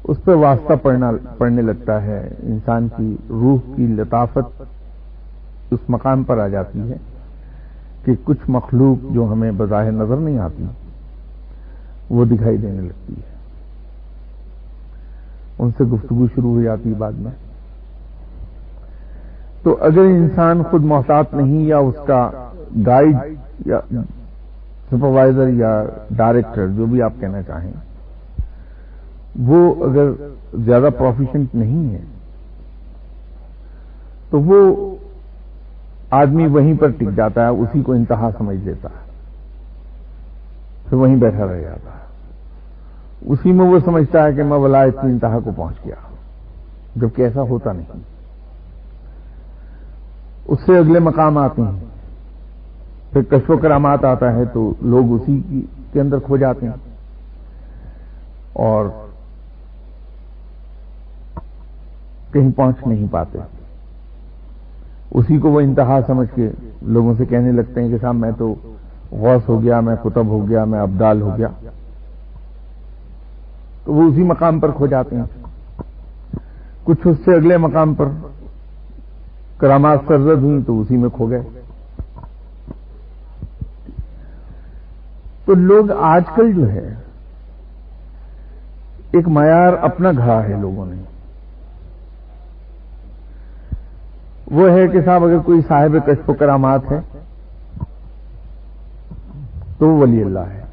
اس پہ واسطہ پڑنے لگتا ہے، انسان کی روح کی لطافت اس مقام پر آ جاتی ہے کہ کچھ مخلوق جو ہمیں بظاہر نظر نہیں آتی وہ دکھائی دینے لگتی ہے، ان سے گفتگو شروع ہو جاتی ہے بعد میں۔ تو اگر انسان خود محتاط نہیں، یا اس کا گائیڈ یا سپروائزر یا ڈائریکٹر جو بھی آپ کہنا چاہیں، وہ اگر زیادہ پروفیشنٹ نہیں ہے تو وہ آدمی وہیں پر ٹک جاتا ہے، اسی کو انتہا سمجھ لیتا ہے، پھر وہیں بیٹھا رہ جاتا ہے، اسی میں وہ سمجھتا ہے کہ میں ولایت کی انتہا کو پہنچ گیا، جبکہ ایسا ہوتا نہیں۔ اس سے اگلے مقام آتے ہیں، پھر کشف و کرامات آتا ہے تو لوگ اسی کے اندر کھو جاتے ہیں اور کہیں پہنچ نہیں پاتے، اسی کو وہ انتہا سمجھ کے لوگوں سے کہنے لگتے ہیں کہ صاحب میں تو غوث ہو گیا، میں قطب ہو گیا، میں ابدال ہو گیا، تو وہ اسی مقام پر کھو جاتے ہیں۔ کچھ اس سے اگلے مقام پر کرامات سرزد ہوئی تو اسی میں کھو گئے۔ تو لوگ آج کل جو ہے ایک معیار اپنا گھڑا ہے لوگوں نے، وہ ہے کہ صاحب اگر کوئی صاحب کشف و کرامات ہے تو وہ ولی اللہ ہے،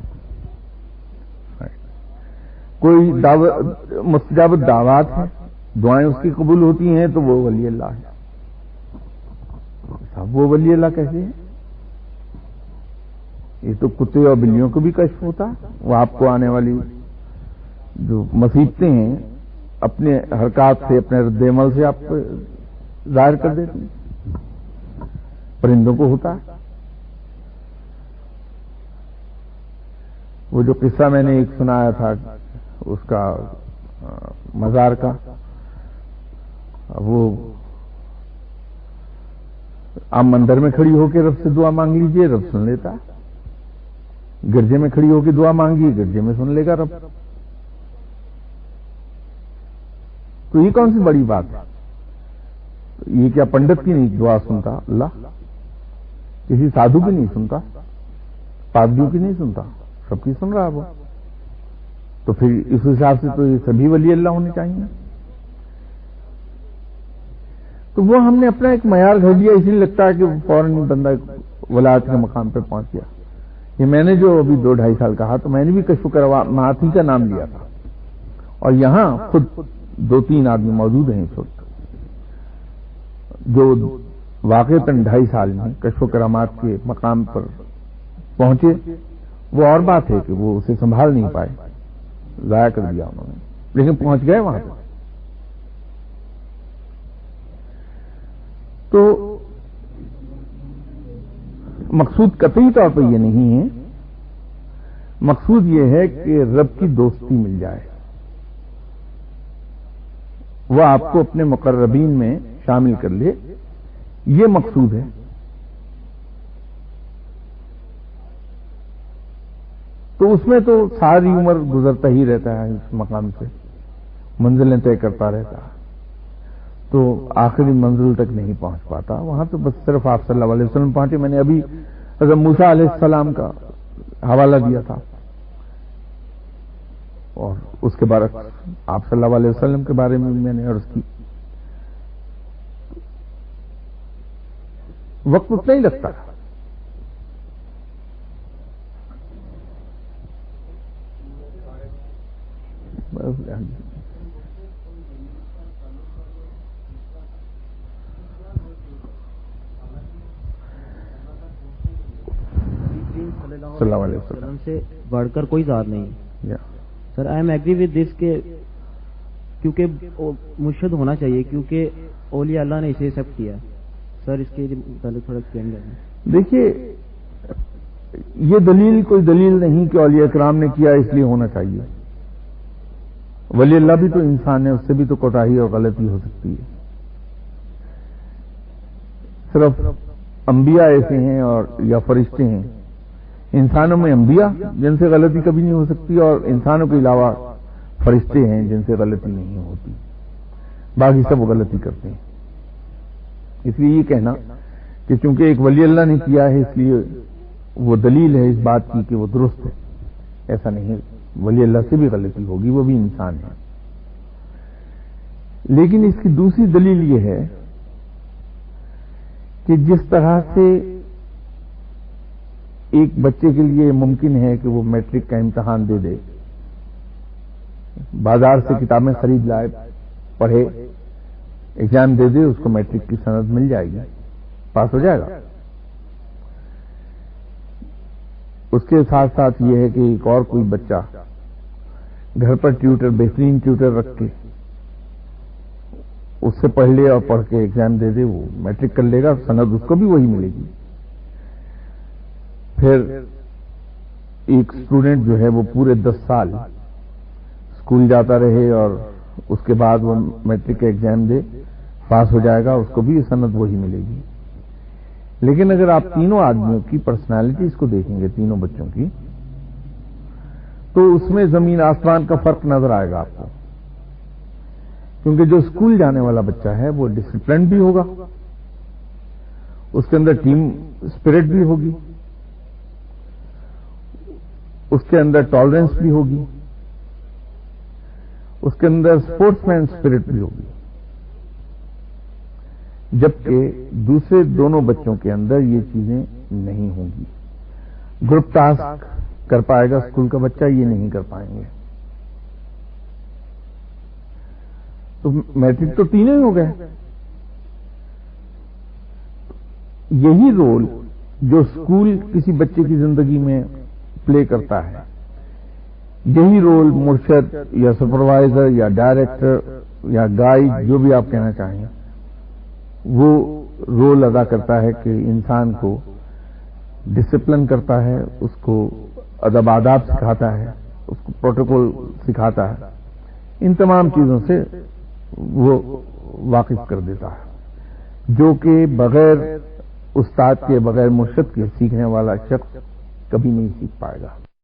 کوئی مستجاب الدعوات ہے، دعائیں اس کی قبول ہوتی ہیں تو وہ ولی اللہ ہے۔ صاحب وہ ولی اللہ کیسے ہے؟ یہ تو کتے اور بلیوں کو بھی کشف ہوتا ہے، وہ آپ کو آنے والی جو مصیبتیں ہیں اپنے حرکات سے، اپنے رد عمل سے آپ کو ظاہر کر دیتے ہیں، پرندوں کو ہوتا ہے۔ وہ جو قصہ میں نے ایک سنایا تھا اس کا مزار کا، وہ آپ مندر میں کھڑی ہو کے رب سے دعا مانگ لیجئے، رب سن لیتا ہے، گرجے میں کھڑی ہو کے دعا مانگیے، گرجے میں سن لے گا رب۔ تو یہ کون سی بڑی بات ہے؟ یہ کیا پنڈت کی نہیں دعا سنتا اللہ؟ کسی سادھو کی نہیں سنتا، پادریوں کی نہیں سنتا، سب کی سن رہا ہے وہ۔ تو پھر اس حساب سے تو یہ سبھی ولی اللہ ہونے چاہیے۔ تو وہ ہم نے اپنا ایک معیار گھڑ دیا، اسی لیے لگتا ہے کہ فوراً بندہ ولایت کے مقام پہ پہنچ گیا۔ یہ میں نے جو ابھی 2-2.5 سال کہا تو میں نے بھی کشف و کرامات ہی کا نام لیا تھا، اور یہاں خود 2-3 آدمی موجود ہیں اس وقت جو واقعتاً 2.5 سال میں کشف و کرامات کے مقام پر پہنچے۔ وہ اور بات ہے کہ وہ اسے سنبھال نہیں پائے، ضائع کر دیا انہوں نے، لیکن پہنچ گئے وہاں پر۔ تو مقصود قطعی طور پر یہ نہیں ہے، مقصود یہ ہے کہ رب کی دوستی مل جائے، وہ آپ کو اپنے مقربین میں شامل کر لے، یہ مقصود ہے۔ تو اس میں تو ساری عمر گزرتا ہی رہتا ہے، اس مقام سے منزلیں طے کرتا رہتا ہے، تو آخری منزل تک نہیں پہنچ پاتا۔ وہاں تو بس صرف آپ صلی اللہ علیہ وسلم پہنچے۔ میں نے ابھی حضرت موسیٰ علیہ السلام کا حوالہ دیا تھا، اور اس کے بعد آپ صلی اللہ علیہ وسلم کے بارے میں نے عرض کی۔ وقت اتنا ہی لگتا تھا۔ صلی اللہ علیہ وسلم سے بڑھ کر کوئی ذات نہیں۔ Sir I am agree with this کہ کیونکہ مرشد ہونا چاہیے، کیونکہ اولیاء اللہ نے اسے ایکسپٹ کیا۔ سر اس کے متعلق تھوڑا ایکسپلین کریں۔ دیکھیے، یہ دلیل کوئی دلیل نہیں کہ اولیاء کرام نے کیا اس لیے ہونا چاہیے۔ ولی اللہ بھی تو انسان ہے، اس سے بھی تو کوتاہی اور غلطی ہو سکتی ہے۔ صرف انبیاء ایسے ہیں اور یا فرشتے ہیں، انسانوں میں انبیاء جن سے غلطی کبھی نہیں ہو سکتی، اور انسانوں کے علاوہ فرشتے ہیں جن سے غلطی نہیں ہوتی، باقی سب غلطی کرتے ہیں. اس لیے یہ کہنا کہ چونکہ ایک ولی اللہ نے کیا ہے اس لیے وہ دلیل ہے اس بات کی کہ وہ درست ہے، ایسا نہیں ہے. ولی اللہ سے بھی غلطی ہوگی، وہ بھی انسان ہے. لیکن اس کی دوسری دلیل یہ ہے کہ جس طرح سے ایک بچے کے لیے ممکن ہے کہ وہ میٹرک کا امتحان دے دے، بازار سے کتابیں خرید لائے، پڑھے، ایگزام دے دے، اس کو میٹرک کی سند مل جائے گی، پاس ہو جائے گا. اس کے ساتھ ساتھ یہ ہے کہ ایک اور کوئی بچہ گھر پر ٹیوٹر، بہترین ٹیوٹر رکھ کے اس سے پڑھ لے اور پڑھ کے ایگزام دے دے، وہ میٹرک کر لے گا، سند اس کو بھی وہی ملے گی. پھر ایک اسٹوڈنٹ جو ہے وہ پورے 10 سال اسکول جاتا رہے اور اس کے بعد وہ میٹرک کا ایگزام دے، پاس ہو جائے گا، اس کو بھی سند وہی ملے گی. لیکن اگر آپ تینوں آدمیوں کی پرسنالٹیز کو دیکھیں گے، تینوں بچوں کی، تو اس میں زمین آسمان کا فرق نظر آئے گا آپ کو. کیونکہ جو اسکول جانے والا بچہ ہے وہ ڈسپلن بھی ہوگا، اس کے اندر ٹیم اسپرٹ بھی ہوگی، اس کے اندر ٹالرنس بھی ہوگی، اس کے اندر اسپورٹس مین اسپرٹ بھی ہوگی. جبکہ دوسرے دونوں بچوں کے اندر یہ چیزیں نہیں ہوں گی. گروپ ٹاسک کر پائے گا اسکول کا بچہ، یہ نہیں کر پائیں گے. تو میٹرک تو تینوں ہی ہو گئے. یہی رول جو اسکول کسی بچے کی زندگی میں پلے کرتا ہے، یہی رول مرشد یا سپروائزر یا ڈائریکٹر یا گائیڈ، جو بھی آپ کہنا چاہیں، وہ رول ادا کرتا ہے کہ انسان کو ڈسپلن کرتا ہے، اس کو ادب آداب سکھاتا ہے، اس کو پروٹوکول سکھاتا ہے، ان تمام چیزوں سے وہ واقف کر دیتا ہے، جو کہ بغیر استاد کے، بغیر مرشد کے سیکھنے والا شخص کبھی نہیں سیکھ پائے گا.